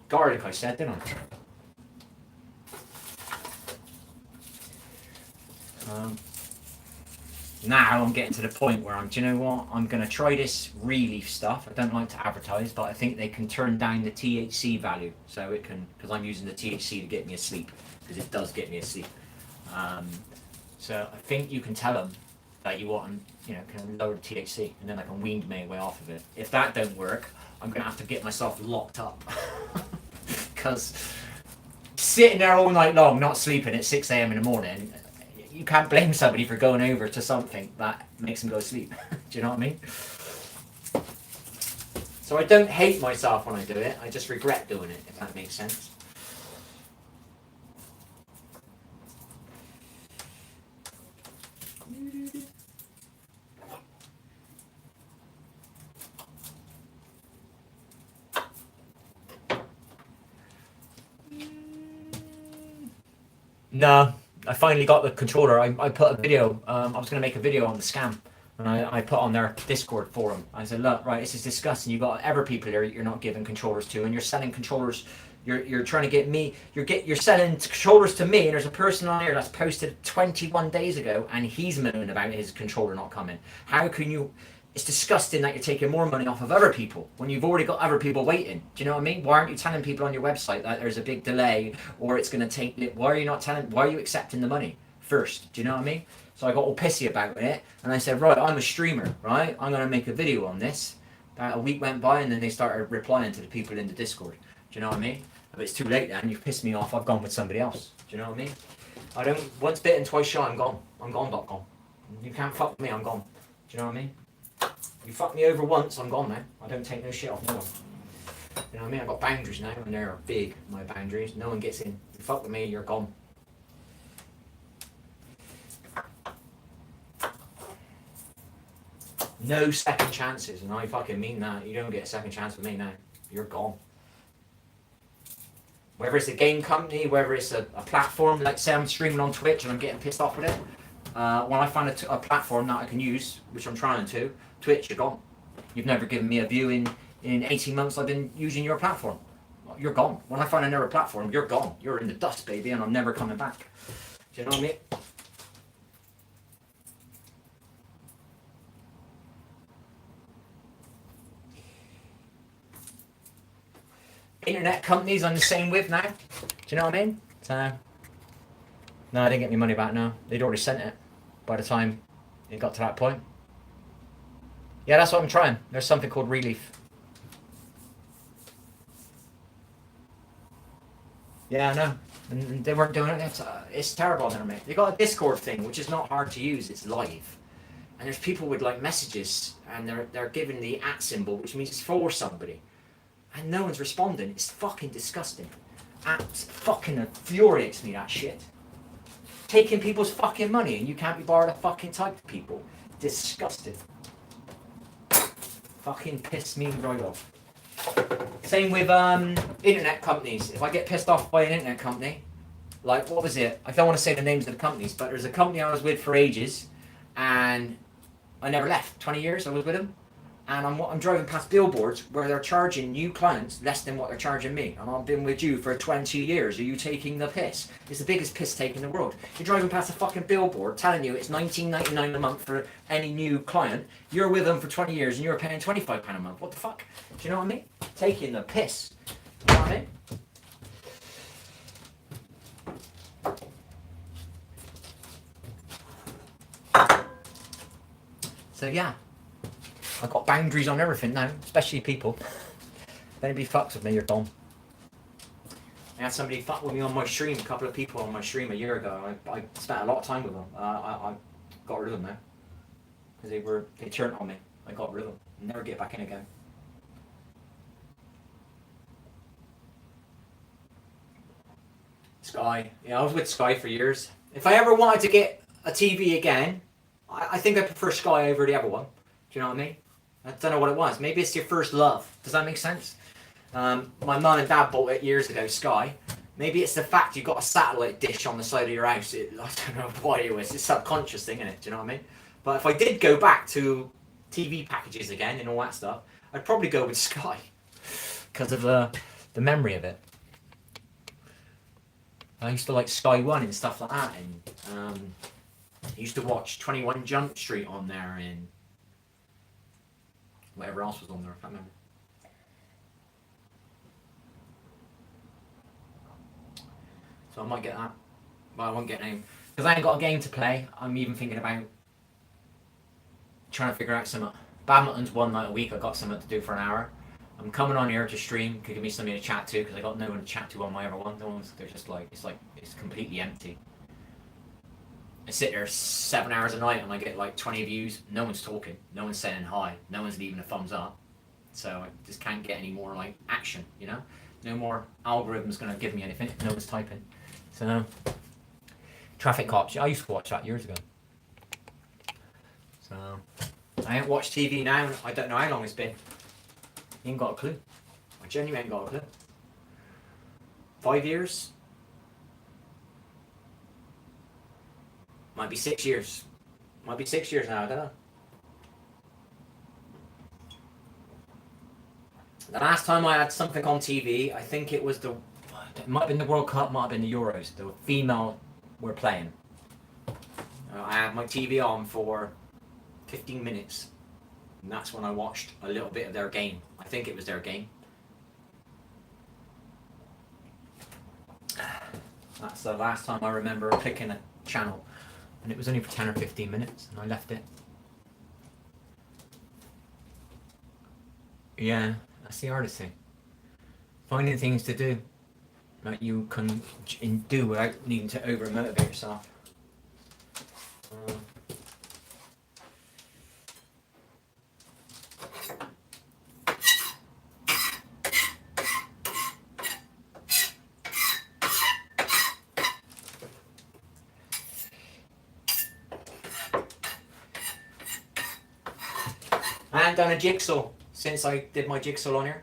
garlic, I said, didn't I? Now I'm getting to the point where do you know what? I'm going to try this Relief stuff. I don't like to advertise, but I think they can turn down the THC value. So it can, because I'm using the THC to get me asleep, because it does get me asleep. So I think you can tell them that you want, can lower the THC, and then I can wean my way off of it. If that don't work, I'm going to have to get myself locked up. Because sitting there all night long, not sleeping at 6 a.m. in the morning, you can't blame somebody for going over to something that makes them go to sleep. Do you know what I mean? So I don't hate myself when I do it. I just regret doing it, if that makes sense. No. I finally got the controller. I put a video. I was going to make a video on the scam, and I put on their Discord forum. I said, look, right, this is disgusting. You got other people here you're not giving controllers to, and you're selling controllers. You're trying to get me. You're selling controllers to me, and there's a person on here that's posted 21 days ago, and he's moaning about his controller not coming. How can you? It's disgusting that you're taking more money off of other people when you've already got other people waiting. Do you know what I mean? Why aren't you telling people on your website that there's a big delay or it's going to take it? Why are you accepting the money first? Do you know what I mean? So I got all pissy about it, and I said, right, I'm a streamer, right? I'm going to make a video on this. About a week went by, and then they started replying to the people in the Discord. Do you know what I mean? But it's too late then. You've pissed me off. I've gone with somebody else. Do you know what I mean? Once bitten, twice shy, I'm gone. I'm gone. You can't fuck with me, I'm gone. Do you know what I mean? You fuck me over once, I'm gone now. I don't take no shit off no one. You know what I mean? I've got boundaries now, and they're big, my boundaries. No one gets in. You fuck with me, you're gone. No second chances, and I fucking mean that. You don't get a second chance with me now. You're gone. Whether it's a game company, whether it's a platform, like say I'm streaming on Twitch and I'm getting pissed off with it, when I find a platform that I can use, which I'm trying to, Twitch, you're gone. You've never given me a view in 18 months I've been using your platform. You're gone. When I find another platform, you're gone. You're in the dust, baby, and I'm never coming back. Do you know what I mean? Internet companies I'm the same with now. Do you know what I mean? So, no, I didn't get my money back now. They'd already sent it by the time it got to that point. Yeah, that's what I'm trying. There's something called Relief. Yeah, I know. And they weren't doing it. It's terrible, mate. They got a Discord thing, which is not hard to use. It's live. And there's people with like messages, and they're giving the @ symbol, which means it's for somebody. And no one's responding. It's fucking disgusting. Fucking infuriates me, that shit. Taking people's fucking money and you can't be bothered to fucking type to people. Disgusting. Fucking piss me right off. Same with internet companies. If I get pissed off by an internet company, like what was it? I don't want to say the names of the companies, but there's a company I was with for ages, and I never left. 20 years I was with them, and I'm driving past billboards where they're charging new clients less than what they're charging me, and I've been with you for 20 years. Are you taking the piss? It's the biggest piss take in the world. You're driving past a fucking billboard telling you it's $19.99 a month for any new client. You're with them for 20 years and you're paying £25 a month. What the fuck? Do you know what I mean? Taking the piss. You know what I mean? So yeah, I've got boundaries on everything now, especially people. If anybody fucks with me, you're done. I had somebody fuck with me on my stream, a couple of people on my stream a year ago. I spent a lot of time with them. I got rid of them now. Because they turned on me. I got rid of them. Never get back in again. Sky. Yeah, I was with Sky for years. If I ever wanted to get a TV again, I think I prefer Sky over the other one. Do you know what I mean? I don't know what it was. Maybe it's your first love. Does that make sense? My mum and dad bought it years ago, Sky. Maybe it's the fact you've got a satellite dish on the side of your house. I don't know why it was. It's a subconscious thing, isn't it? Do you know what I mean? But if I did go back to TV packages again and all that stuff, I'd probably go with Sky. Because of the the memory of it. I used to like Sky One and stuff like that, and I used to watch 21 Jump Street on there, and whatever else was on there, I can't remember. So I might get that, but I won't get any, because I ain't got a game to play. I'm even thinking about trying to figure out something. Badminton's one night a week. I got something to do for an hour. I'm coming on here to stream. Could give me somebody to chat to, because I got no one to chat to on my other one. No one's. They're just like it's completely empty. I sit there 7 hours a night and I get like 20 views. No one's talking. No one's saying hi. No one's leaving a thumbs up. So I just can't get any more like action. You know, no more algorithm's gonna give me anything. No one's typing. So Traffic Cops. I used to watch that years ago. So I ain't watched TV now. I don't know how long it's been. You ain't got a clue. I genuinely ain't got a clue. 5 years? Might be 6 years. Might be 6 years now, I don't know. The last time I had something on TV, I think it was it might have been the World Cup, might have been the Euros. The female were playing. I had my TV on for 15 minutes. And that's when I watched a little bit of their game. I think it was their game. That's the last time I remember clicking a channel. And it was only for 10 or 15 minutes, and I left it. Yeah, that's the hardest thing. Finding things to do that you can do without needing to over-motivate yourself. I haven't done a jigsaw since I did my jigsaw on here.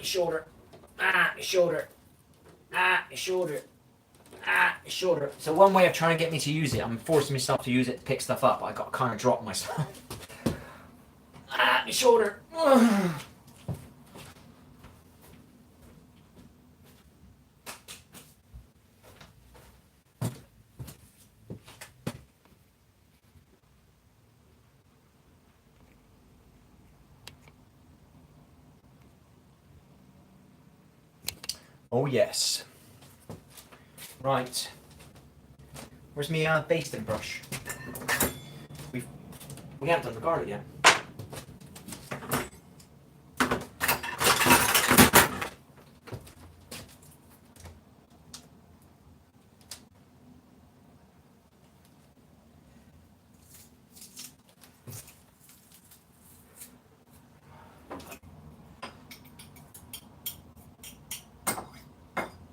Shoulder. Shoulder. Shoulder. Shoulder. So one way of trying to get me to use it, I'm forcing myself to use it to pick stuff up. I got to kind of drop myself. Shoulder. Oh yes. Right. Where's my basting brush? We haven't done the garlic yet.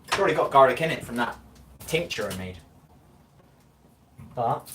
It's already got garlic in it from that tincture I made. But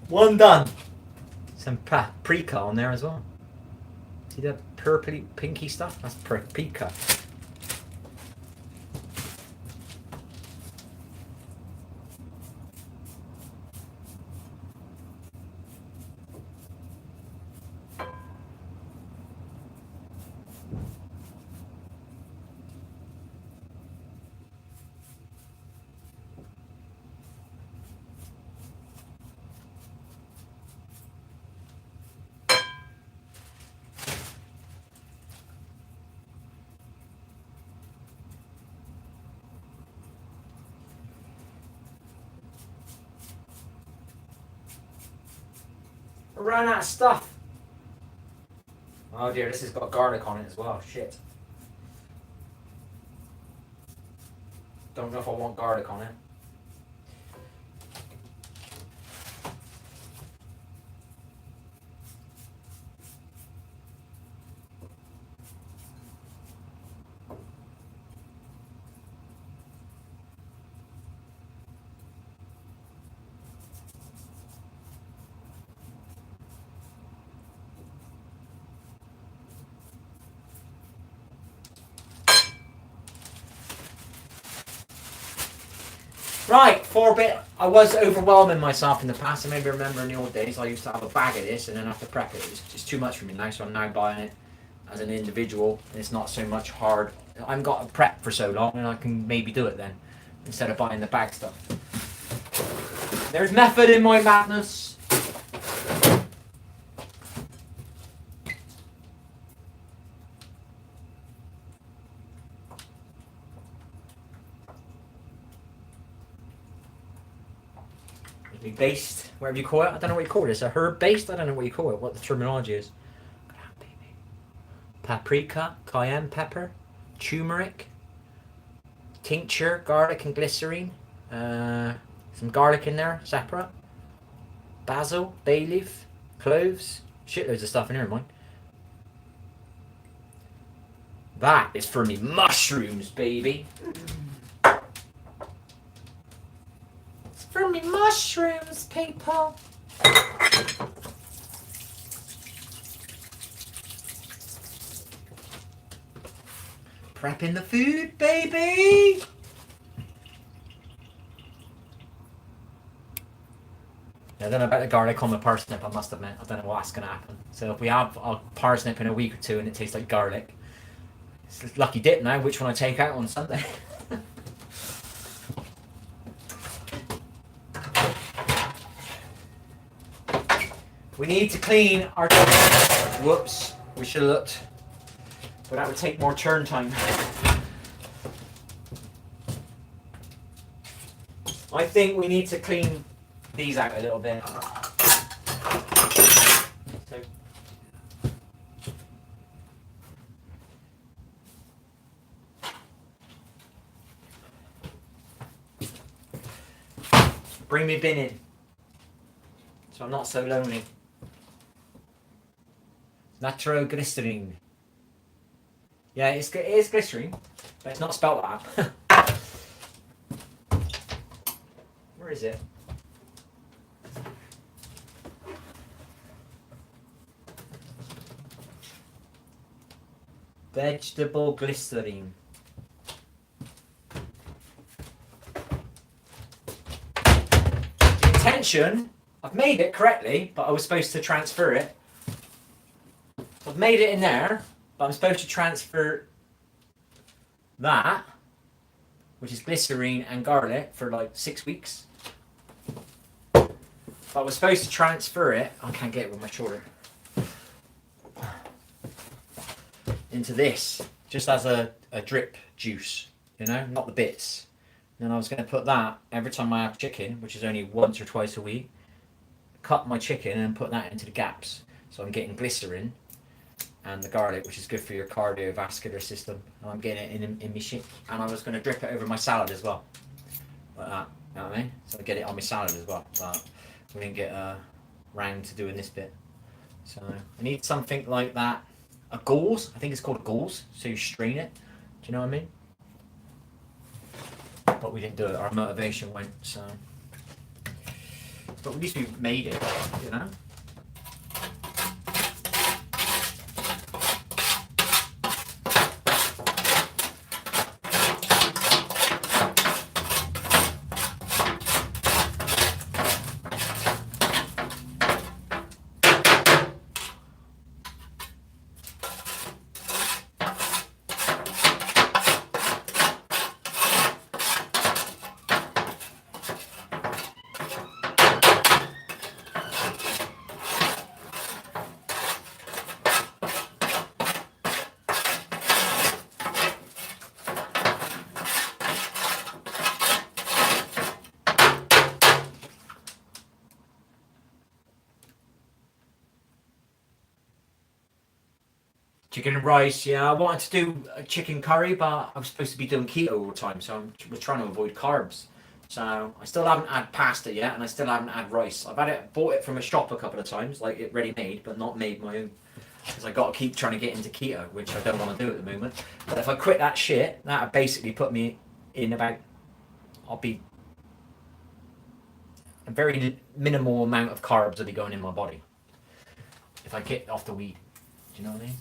one done. Some paprika on there as well. See the purpley, pinky stuff? That's paprika. run out of stuff. Oh dear, this has got garlic on it as well. Shit. Don't know if I want garlic on it. Right, 4-bit. I was overwhelming myself in the past. I maybe remember in the old days I used to have a bag of this and then have to prep it. It's too much for me now, so I'm now buying it as an individual. And it's not so much hard. I've got to prep for so long and I can maybe do it then instead of buying the bag stuff. There's method in my madness. Based, whatever you call it. I don't know what you call it. It's a herb based. I don't know what you call it. What the terminology is. Paprika, cayenne pepper, turmeric, tincture, garlic and glycerine. Some garlic in there, separate. Basil, bay leaf, cloves. Shitloads of stuff in here, mine. That is for me mushrooms, baby. For me mushrooms, people. Prepping the food, baby. I don't know about the garlic on the parsnip, I must admit. I don't know what's going to happen. So if we have a parsnip in a week or two and it tastes like garlic, it's a lucky dip now which one I take out on Sunday. We need to clean our... Whoops, we should have looked. But that would take more turn time. I think we need to clean these out a little bit. So, bring me bin in, so I'm not so lonely. Nitroglycerine. Yeah, it is glycerine, but it's not spelled like that. Where is it? Vegetable glycerine. The intention, I've made it correctly, but I was supposed to transfer it. So I've made it in there, but I'm supposed to transfer that, which is glycerine and garlic, for like 6 weeks. But I was supposed to transfer it, I can't get it with my shoulder, into this, just as a drip juice, you know, not the bits. And then I was going to put that every time I have chicken, which is only once or twice a week, cut my chicken and put that into the gaps. So I'm getting glycerin and the garlic, which is good for your cardiovascular system. And I'm getting it in my shit. And I was going to drip it over my salad as well, like that, you know what I mean? So I get it on my salad as well, but we didn't get round to doing this bit. So I need something like that. A gauze, I think it's called a gauze, so you strain it. Do you know what I mean? But we didn't do it, our motivation went, so. But at least we made it, you know? chicken and rice. Yeah, I wanted to do a chicken curry, but I'm supposed to be doing keto all the time, so we're trying to avoid carbs. So I still haven't had pasta yet, and I still haven't had rice. I've bought it from a shop a couple of times, like it ready made, but not made my own. Because I got to keep trying to get into keto, which I don't want to do at the moment. But if I quit that shit, that would basically put me in about, I'll be a very minimal amount of carbs will be going in my body if I get off the wheat. Do you know what I mean?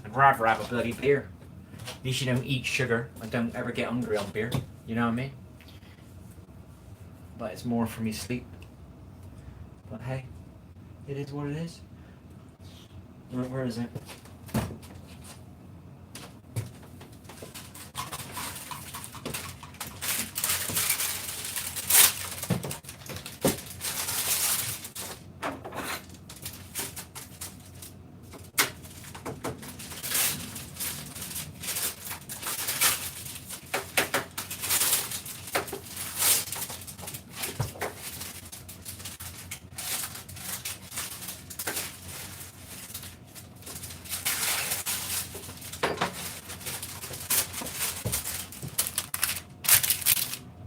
I'd rather have a bloody beer. At least you don't eat sugar. I don't ever get hungry on beer. You know what I mean? But it's more for me sleep. But hey, it is what it is. Where is it?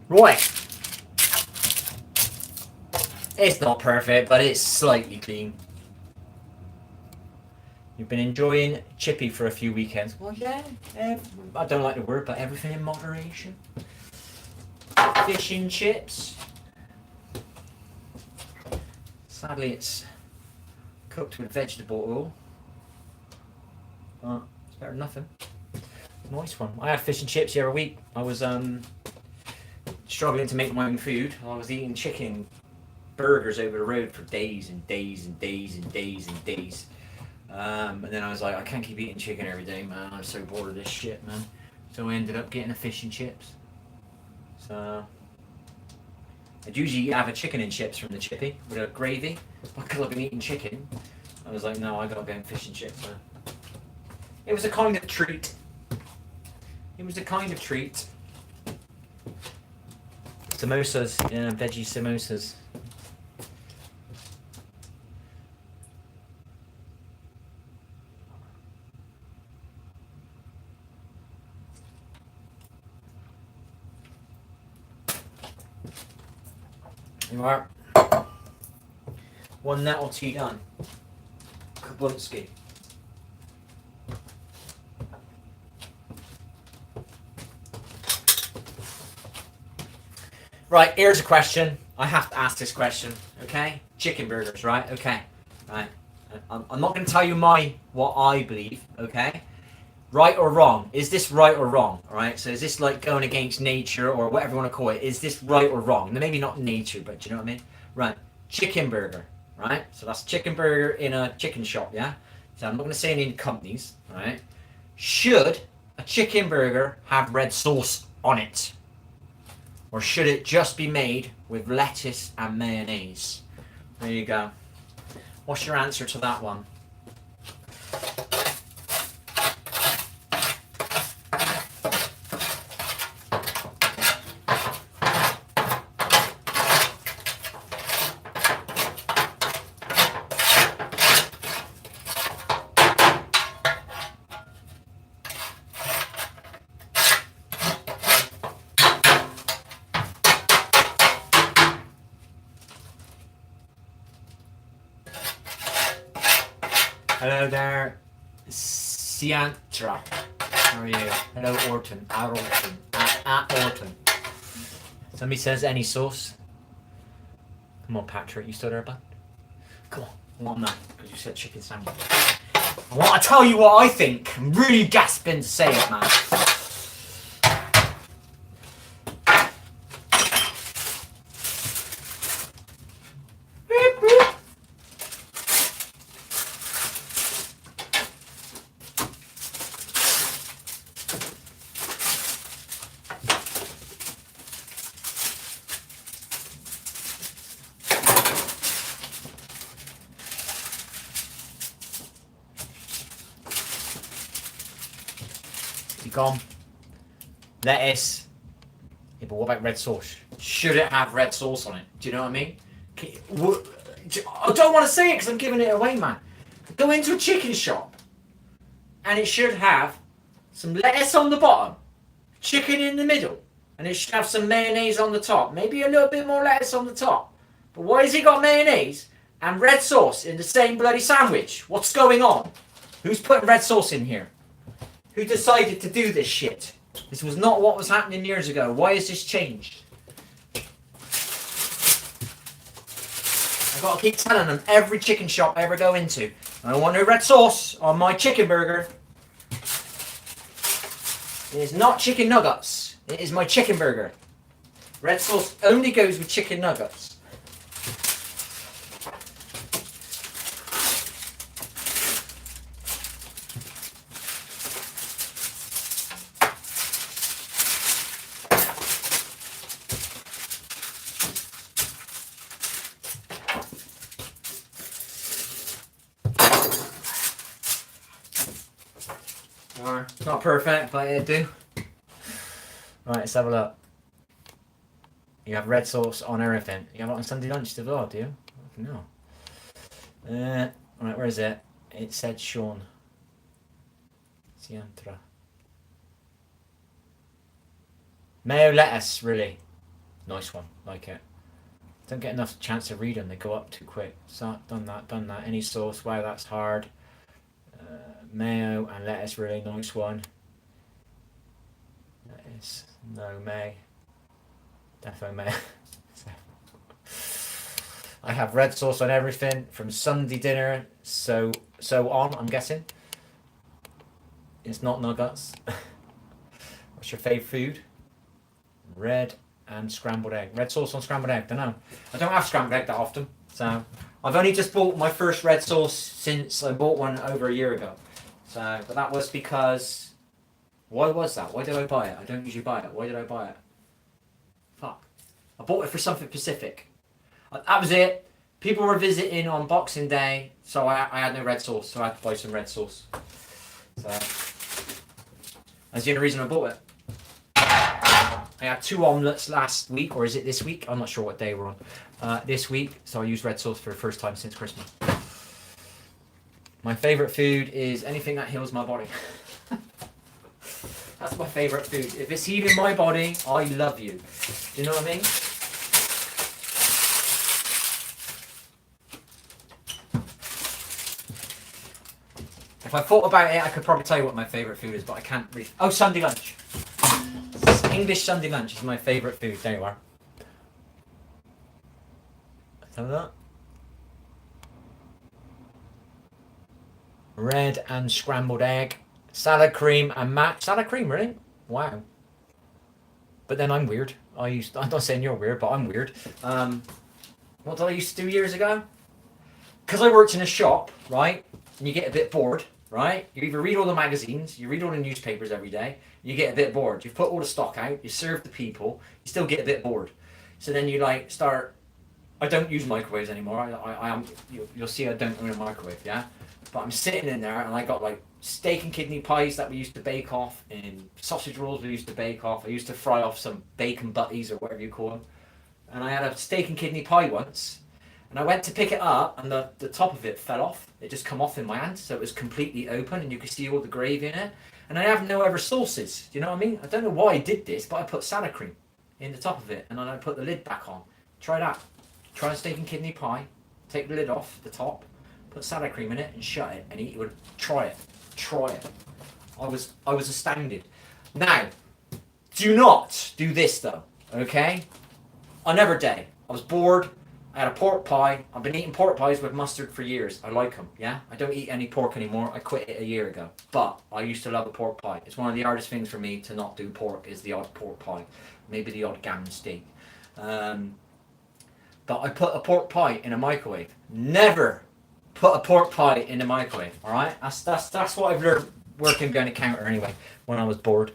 Right. It's not perfect, but it's slightly clean. You've been enjoying Chippy for a few weekends. Well, yeah. I don't like the word, but everything in moderation. Fish and chips. Sadly, it's cooked with vegetable oil. But it's better than nothing. Nice one. I had fish and chips the other week. I was struggling to make my own food. I was eating chicken burgers over the road for days and days and days and days and days. And then I was like, I can't keep eating chicken every day, man. I'm so bored of this shit, man. So I ended up getting a fish and chips. So I'd usually have a chicken and chips from the Chippy with a gravy. But because I've been eating chicken, I was like, no, I gotta go and fish and chips. So it was a kind of treat. It was a kind of treat. Samosas, yeah, veggie samosas. You are. One nettle tea done. Kablunski. Right, here's a question. I have to ask this question, okay? Chicken burgers, right? Okay, right. I'm not going to tell you what I believe, okay? Right or wrong? Is this right or wrong? All right. So is this like going against nature or whatever you want to call it? Is this right or wrong? Maybe not nature, but do you know what I mean? Right. Chicken burger, right? So that's chicken burger in a chicken shop, yeah? So I'm not going to say any companies, right? Should a chicken burger have red sauce on it? Or should it just be made with lettuce and mayonnaise? There you go. What's your answer to that one? Hello there, Siantra. How are you? Hello, Orton. At Orton. Somebody says any sauce. Come on, Patrick. You still there, bud? Come on. I want that because you said chicken sandwich. I want to tell you what I think. I'm really gasping to say it, man. gone. Lettuce. Yeah, but what about red sauce? Should it have red sauce on it? Do you know what I mean? I don't want to say it because I'm giving it away, man. Go into a chicken shop and it should have some lettuce on the bottom, chicken in the middle, and it should have some mayonnaise on the top. Maybe a little bit more lettuce on the top. But why has it got mayonnaise and red sauce in the same bloody sandwich? What's going on? Who's putting red sauce in here? Who decided to do this shit? This was not what was happening years ago. Why has this changed? I've got to keep telling them every chicken shop I ever go into, I don't want no red sauce on my chicken burger. It is not chicken nuggets. It is my chicken burger. Red sauce only goes with chicken nuggets. Not perfect, but it'll do. Right, let's have a look. You have red sauce on everything. You have it on Sunday lunch as well, do you? No. Right, where is it? It said Sean. Ciantra. Mayo lettuce, really. Nice one, like it. Don't get enough chance to read them, they go up too quick. So, done that. Any sauce, wow, that's hard. Mayo and lettuce, really nice one. Lettuce, no may. Defo may. I have red sauce on everything from Sunday dinner, so on, I'm guessing. It's not nuggets. What's your favourite food? Red and scrambled egg. Red sauce on scrambled egg, don't know. I don't have scrambled egg that often, so I've only just bought my first red sauce since I bought one over a year ago. So, but that was because, why was that? Why did I buy it? I don't usually buy it. Why did I buy it? Fuck. I bought it for something specific. That was it. People were visiting on Boxing Day, so I had no red sauce, so I had to buy some red sauce. So, that's the only reason I bought it. I had 2 omelettes last week, or is it this week? I'm not sure what day we're on. This week, so I used red sauce for the first time since Christmas. My favourite food is anything that heals my body. That's my favourite food. If it's healing my body, I love you. Do you know what I mean? If I thought about it, I could probably tell you what my favourite food is, but I can't really. Oh, Sunday lunch. English Sunday lunch is my favourite food. There you are. Some of that. Red and scrambled egg, salad cream and mac. Salad cream, really? Wow. But then I'm weird. I'm not saying you're weird, but I'm weird. What did I used to do years ago? Because I worked in a shop, right? And you get a bit bored, right? You either read all the magazines, you read all the newspapers every day, you get a bit bored. You've put all the stock out, you serve the people, you still get a bit bored. So then you like start. I don't use microwaves anymore. I am. You'll see I don't own a microwave, yeah. But I'm sitting in there and I got like steak and kidney pies that we used to bake off, and sausage rolls we used to bake off. I used to fry off some bacon butties or whatever you call them. And I had a steak and kidney pie once, and I went to pick it up and the top of it fell off. It just come off in my hand, so it was completely open and you could see all the gravy in it. And I have no other sauces, do you know what I mean? I don't know why I did this, but I put salad cream in the top of it and then I put the lid back on. Try that. Try a steak and kidney pie, take the lid off the top, put salad cream in it and shut it and eat it with. Try it. I was astounded. Now, do not do this though, okay? Another day, I was bored, I had a pork pie. I've been eating pork pies with mustard for years. I like them, yeah? I don't eat any pork anymore. I quit it a year ago. But I used to love a pork pie. It's one of the hardest things for me to not do pork is the odd pork pie. Maybe the odd gammon steak. But I put a pork pie in a microwave. Never put a pork pie in the microwave, alright? That's what I've learned working behind a counter anyway, when I was bored.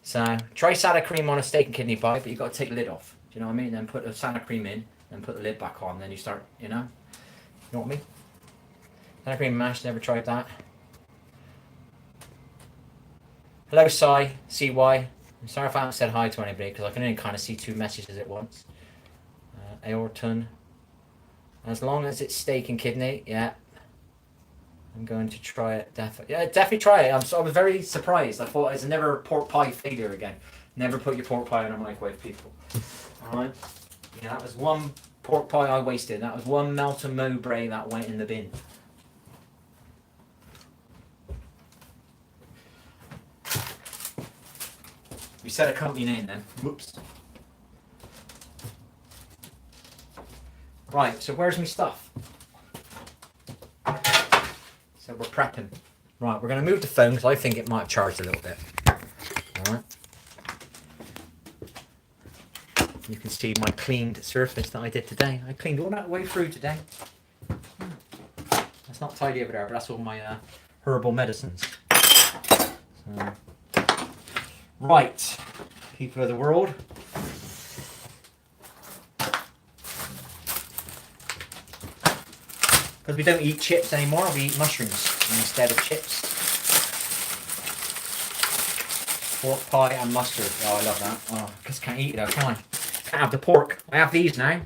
So, try salad cream on a steak and kidney pie, but you've got to take the lid off. Do you know what I mean? Then put the salad cream in, and put the lid back on, then you start, you know? You know what I mean? Salad cream mash, never tried that. Hello, CY. I'm sorry if I haven't said hi to anybody because I can only kind of see 2 messages at once. Aorton. As long as it's steak and kidney, yeah. I'm going to try it. Definitely try it. I was very surprised. I thought it's never pork pie failure again. Never put your pork pie in a microwave, people. Alright? Yeah, that was 1 pork pie I wasted. That was 1 Melton Mowbray that went in the bin. We said a company name then. Whoops. Right, so where's my stuff? So we're prepping. Right, we're going to move the phone because I think it might have charged a little bit. Alright. You can see my cleaned surface that I did today. I cleaned all that way through today. That's not tidy over there, but that's all my herbal medicines. So. Right, people of the world. Because we don't eat chips anymore, we eat mushrooms instead of chips. Pork pie and mustard. Oh, I love that. Oh, I just can't eat it though, can I? Can't have the pork. I have these now.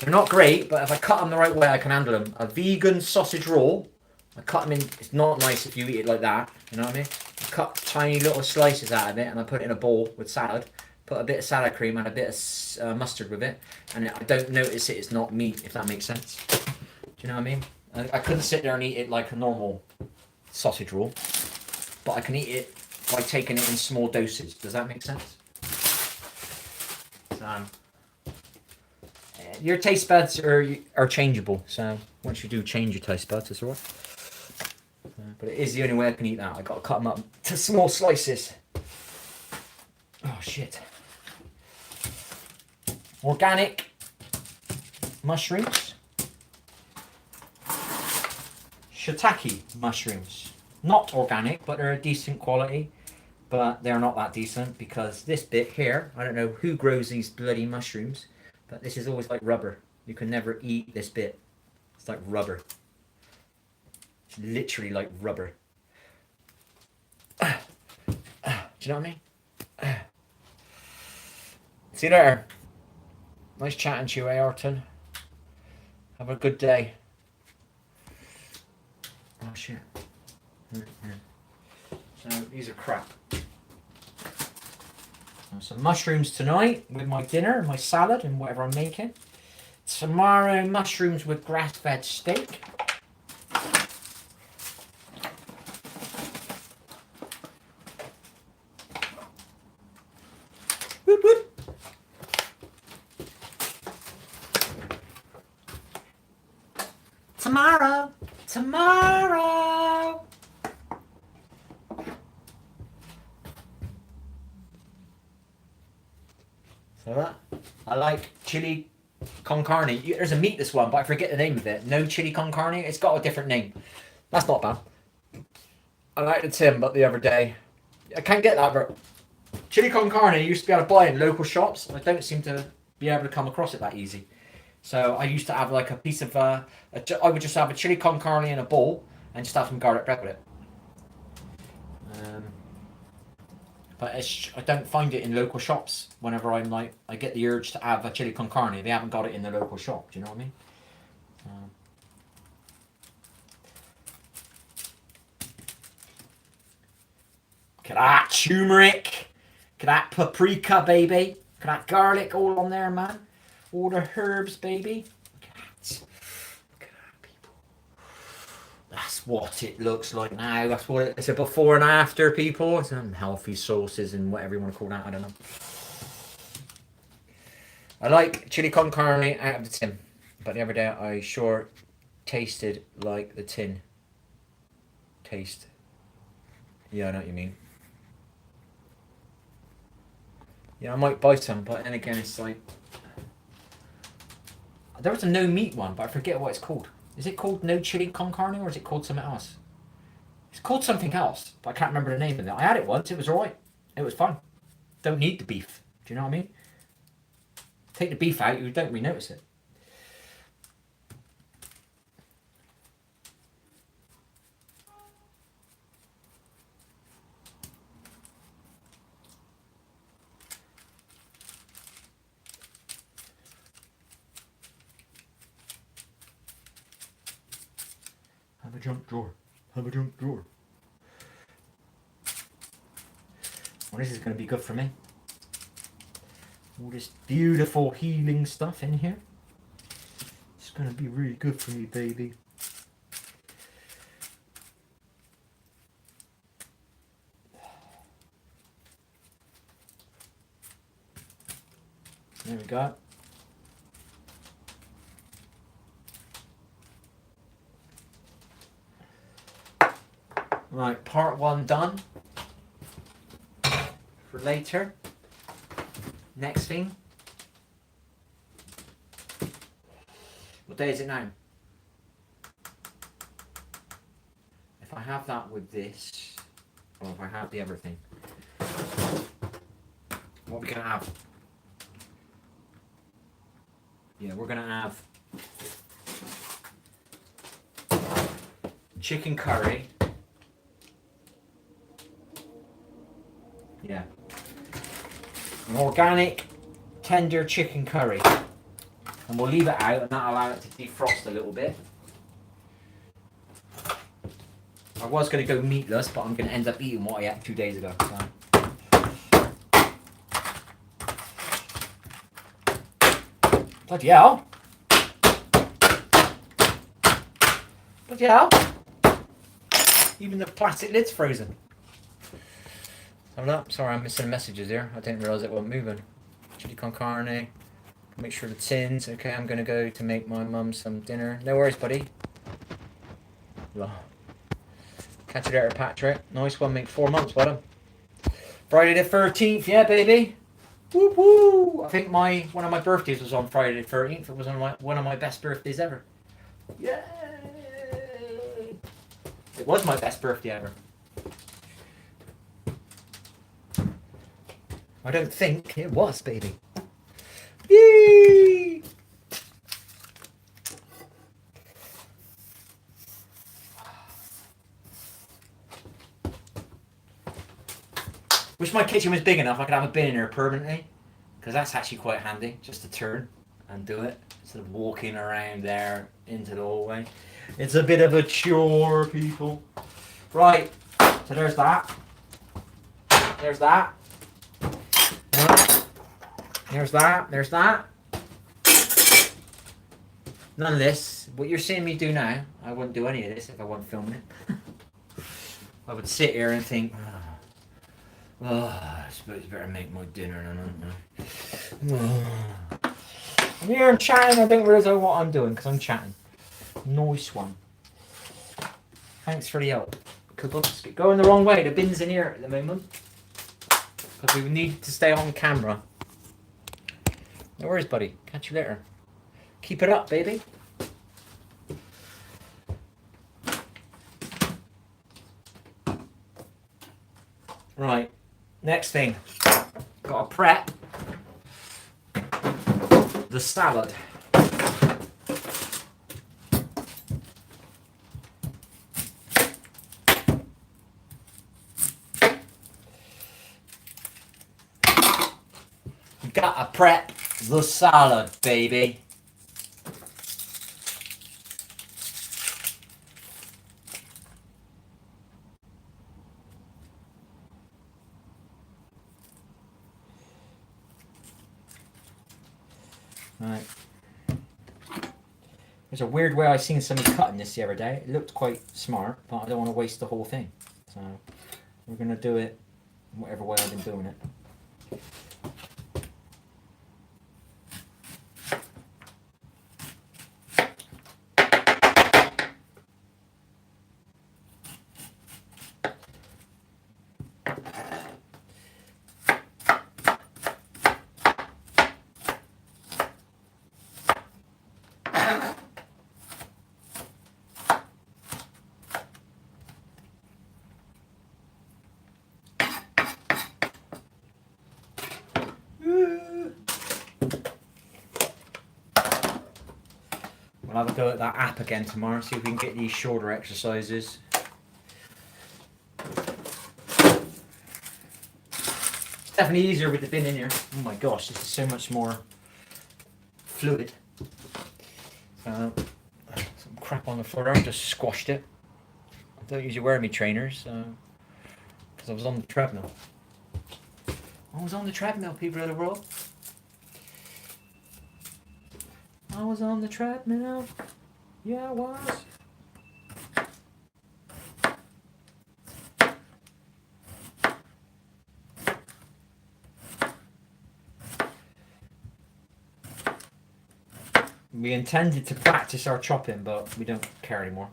They're not great, but if I cut them the right way, I can handle them. A vegan sausage roll. I cut them in. It's not nice if you eat it like that. You know what I mean? I cut tiny little slices out of it, and I put it in a bowl with salad. Put a bit of salad cream and a bit of mustard with it, and I don't notice it's not meat. If that makes sense. Do you know what I mean? I couldn't sit there and eat it like a normal sausage roll, but I can eat it by taking it in small doses. Does that make sense? So, your taste buds are changeable. So once you do change your taste buds, it's alright. But it is the only way I can eat that. I got to cut them up to small slices. Oh shit! Organic mushrooms. Shiitake mushrooms. Not organic, but they're a decent quality. But they're not that decent because this bit here, I don't know who grows these bloody mushrooms, but this is always like rubber. You can never eat this bit. It's like rubber. It's literally like rubber. Do you know what I mean? See you later. Nice chatting to you, Aorton. Have a good day. Oh shit. So these are crap. Some mushrooms tonight with my dinner, my salad and whatever I'm making. Tomorrow mushrooms with grass-fed steak. Woot woot. Tomorrow. So that I like chili con carne. There's a meat this one, but I forget the name of it. No chili con carne. It's got a different name. That's not bad. I liked the Tim, but the other day I can't get that. Chili con carne you used to be able to buy in local shops. I don't seem to be able to come across it that easy. So I used to have like a piece of I would just have a chili con carne in a bowl and just have some garlic bread with it. But I don't find it in local shops. Whenever I'm like, I get the urge to have a chili con carne. They haven't got it in the local shop. Do you know what I mean? Look at that turmeric. Look at that paprika, baby. Look at that garlic all on there, man. All the herbs, baby. Look at that. Look at that, people. That's what it looks like now. That's what it's a before and after, people. Some healthy sauces and whatever you want to call that. I don't know. I like chili con carne out of the tin, but the other day I sure tasted like the tin. Taste. Yeah, I know what you mean. Yeah, I might buy some, but then again, it's like there was a no meat one, but I forget what it's called. Is it called no chili con carne or is it called something else? It's called something else, but I can't remember the name of it. I had it once. It was alright. It was fun. Don't need the beef. Do you know what I mean? Take the beef out, you don't really notice it. junk drawer. Have a junk drawer. Well, this is going to be good for me. All this beautiful healing stuff in here. It's going to be really good for me, baby. There we go. Right, part one done. For later. Next thing. What day is it now? If I have that with this, or if I have the other thing, what are we going to have? Yeah, we're going to have chicken curry. Yeah. An organic, tender chicken curry. And we'll leave it out and that'll allow it to defrost a little bit. I was going to go meatless, but I'm going to end up eating what I ate 2 days ago. So. Bloody hell. Bloody hell. Even the plastic lid's frozen. Hold up. Sorry, I'm missing messages here. I didn't realise it wasn't moving. Chili con carne. Make sure the tins. Okay, I'm going to go to make my mum some dinner. No worries, buddy. Oh. Catch you later, Patrick. Nice one, mate. 4 months, buddy. Friday the 13th, yeah, baby. Woo woo! I think one of my birthdays was on Friday the 13th. It was one of my best birthdays ever. Yay! It was my best birthday ever. I don't think it was, baby. Yay! Wish my kitchen was big enough I could have a bin in here permanently, because that's actually quite handy, just to turn and do it instead of walking around there into the hallway. It's a bit of a chore, people. Right, so there's that. There's that. There's that. There's that. None of this. What you're seeing me do now, I wouldn't do any of this if I wasn't filming it. I would sit here and think, I suppose I better make my dinner now. I'm here and chatting, I don't realise what I'm doing because I'm chatting. Nice one. Thanks for the help. It's going the wrong way. The bin's in here at the moment. Because we need to stay on camera. No worries, buddy. Catch you later. Keep it up, baby. Right. Next thing. Got to prep the salad. Gotta prep the salad, baby. Right. There's a weird way I seen somebody cutting this the other day. It looked quite smart, but I don't want to waste the whole thing. So we're gonna do it whatever way I've been doing it. We'll have a go at that app again tomorrow, see if we can get these shoulder exercises. It's definitely easier with the bin in here. Oh my gosh, this is so much more fluid. Some crap on the floor there, I just squashed it. don't usually wear me trainers because I was on the treadmill. I was on the treadmill, people of the world. I was on the treadmill. Yeah, I was. We intended to practice our chopping, but we don't care anymore.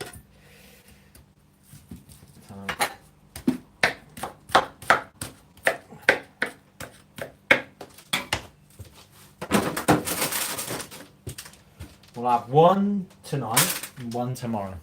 We'll have one tonight and one tomorrow.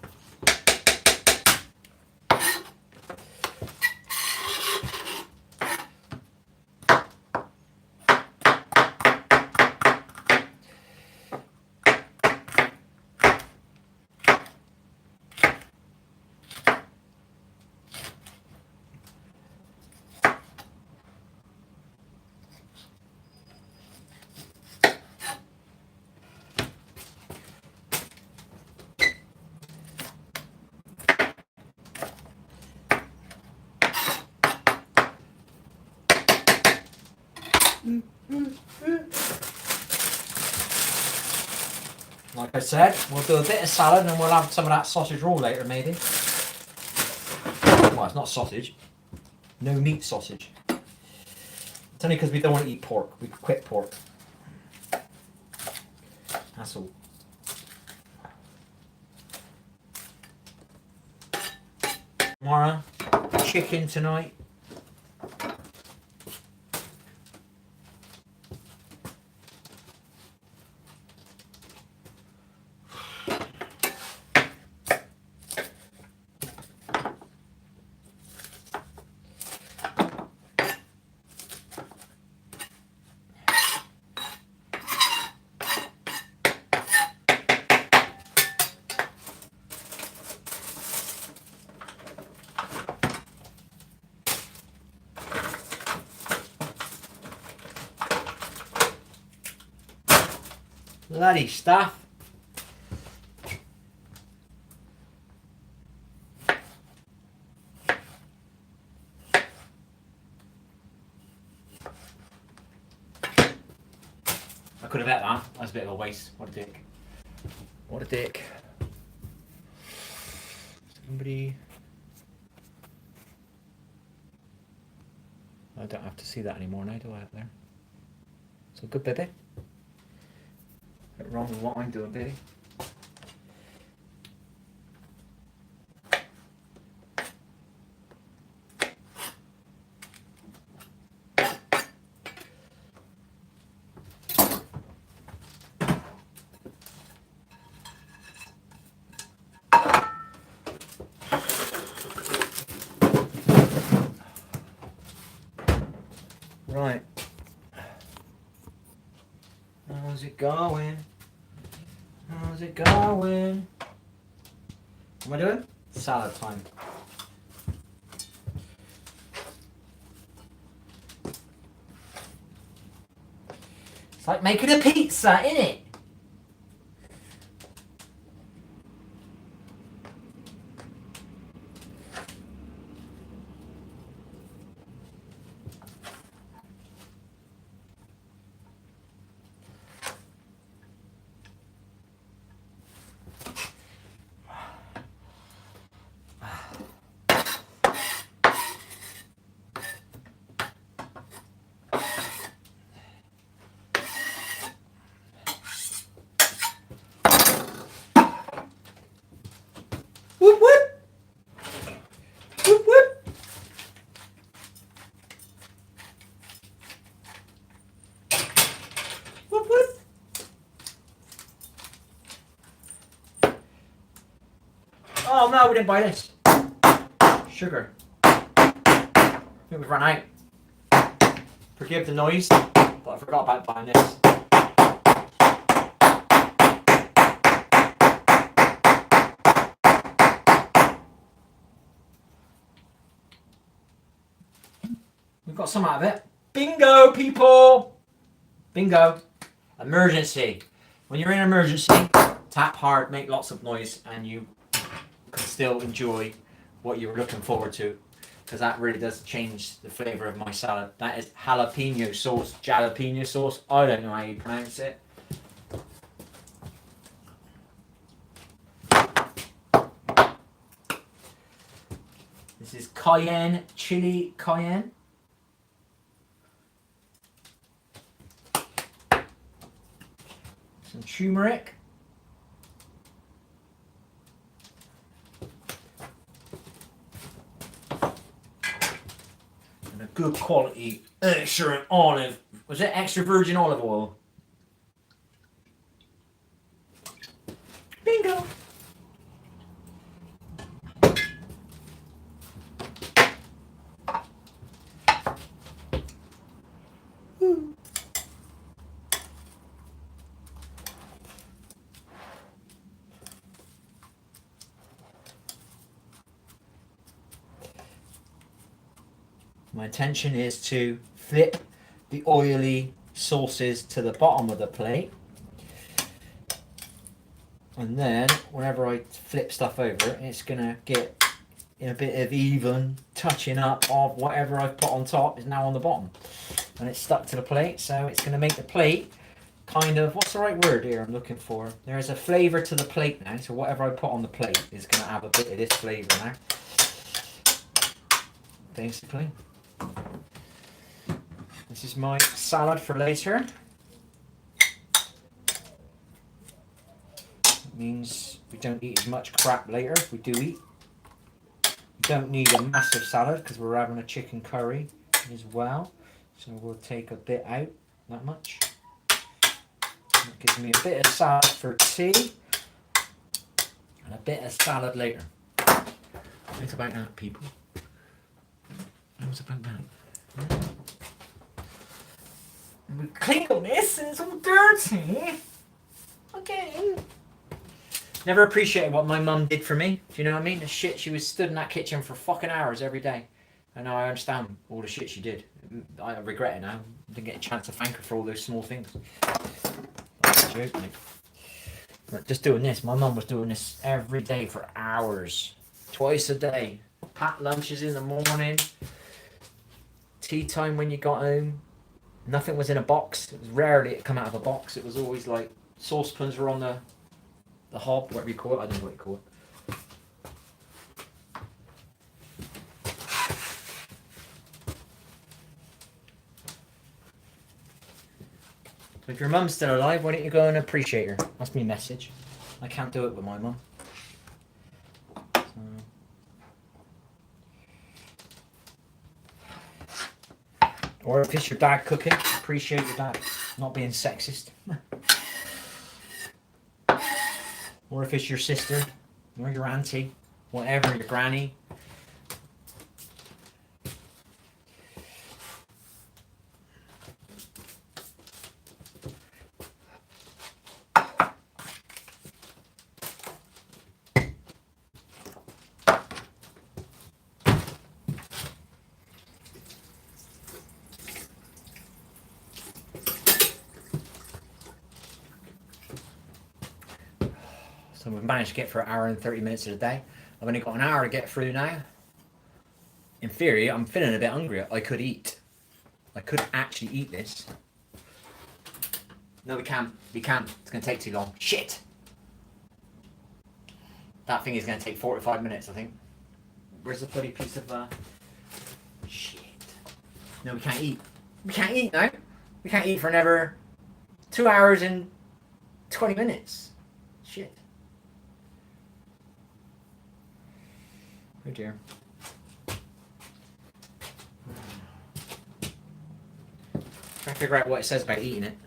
Like I said, we'll do a bit of salad and we'll have some of that sausage roll later, maybe. Well, it's not sausage. No meat sausage. It's only because we don't want to eat pork. We quit pork. That's all. Tomorrow, chicken tonight. Bloody stuff. I could have had that. That's a bit of a waste. What a dick. What a dick. Somebody... I don't have to see that anymore now, do I, up there? So good, baby. Wrong with what I'm doing, baby. Right. How's it going? How's it going? What am I doing? Salad time. It's like making a pizza, innit? Whoop whoop! Whoop whoop! Whoop whoop! Oh no, we didn't buy this. Sugar. I think we've run out. Forgive the noise, but I forgot about buying this. We've got some out of it. Bingo, people! Bingo. Emergency. When you're in an emergency, tap hard, make lots of noise, and you can still enjoy what you were looking forward to, because that really does change the flavour of my salad. That is jalapeno sauce. Jalapeno sauce. I don't know how you pronounce it. This is cayenne, chili cayenne. Some turmeric. And a good quality extra olive. Was it extra virgin olive oil? Bingo! My intention is to flip the oily sauces to the bottom of the plate, and then whenever I flip stuff over, it's gonna get a bit of even touching up of whatever I've put on top is now on the bottom, and it's stuck to the plate, so it's gonna make the plate kind of, what's the right word here I'm looking for? There's a flavour to the plate now, so whatever I put on the plate is gonna have a bit of this flavour now, basically. This is my salad for later. It means we don't eat as much crap later if we do eat. We don't need a massive salad because we're having a chicken curry as well. So we'll take a bit out, not much. That gives me a bit of salad for tea and a bit of salad later. It's about that, people. It's about that. We clean this and it's all dirty. Okay. Never appreciated what my mum did for me. Do you know what I mean? The shit, she was stood in that kitchen for fucking hours every day. And now I understand all the shit she did. I regret it now. I didn't get a chance to thank her for all those small things. That's a joke, mate. But just doing this, my mum was doing this every day for hours. Twice a day. Packed lunches in the morning. Tea time when you got home. Nothing was in a box. It was rarely it come out of a box. It was always like saucepans were on the hob, whatever you call it. I don't know what you call it. So if your mum's still alive, why don't you go and appreciate her? That's my message. I can't do it with my mum. Or if it's your dad cooking, appreciate your dad, not being sexist. Or if it's your sister, or your auntie, whatever, your granny. So we've managed to get for an hour and 30 minutes of the day. I've only got an hour to get through now. In theory, I'm feeling a bit hungry. I could eat. I could actually eat this. No, we can't. We can't. It's going to take too long. Shit! That thing is going to take 45 minutes, I think. Where's the bloody piece of... Shit. No, we can't eat. We can't eat now. We can't eat for another 2 hours and 20 minutes. Shit. Oh dear. Trying to figure out what it says about eating it.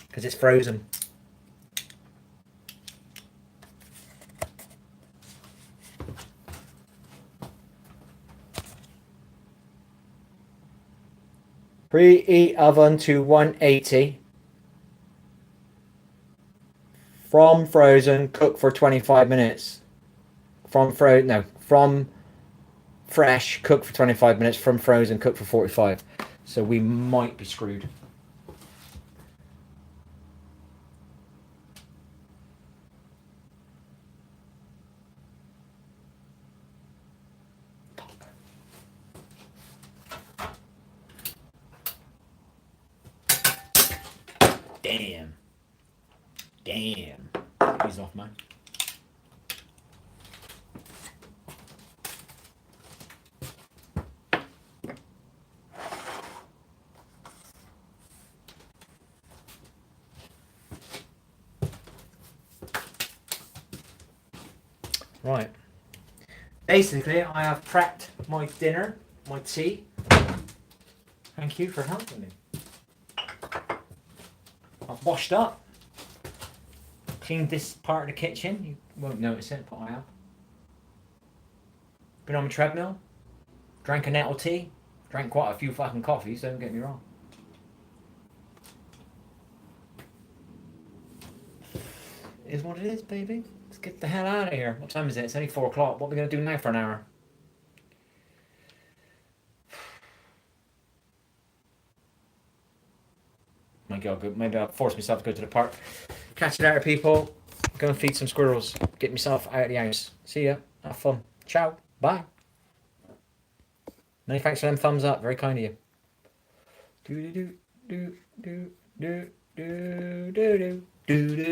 Because it's frozen. Preheat oven to 180. From frozen, cook for 25 minutes. From fresh, cook for 25 minutes. From frozen, cook for 45. So we might be screwed. Damn. He's off, man. Right. Basically, I have prepped my dinner, my tea. Thank you for helping me. I've washed up. Cleaned this part of the kitchen. You won't notice it, but I have. Been on the treadmill. Drank a nettle tea. Drank quite a few fucking coffees, don't get me wrong. It is what it is, baby. Let's get the hell out of here. What time is it? It's only 4 o'clock. What are we going to do now for an hour? Maybe I'll force myself to go to the park. Catch you later, people. Go and feed some squirrels. Get myself out of the house. See ya. Have fun. Ciao. Bye. Many thanks for them thumbs up. Very kind of you. Do do do do do do do do do do.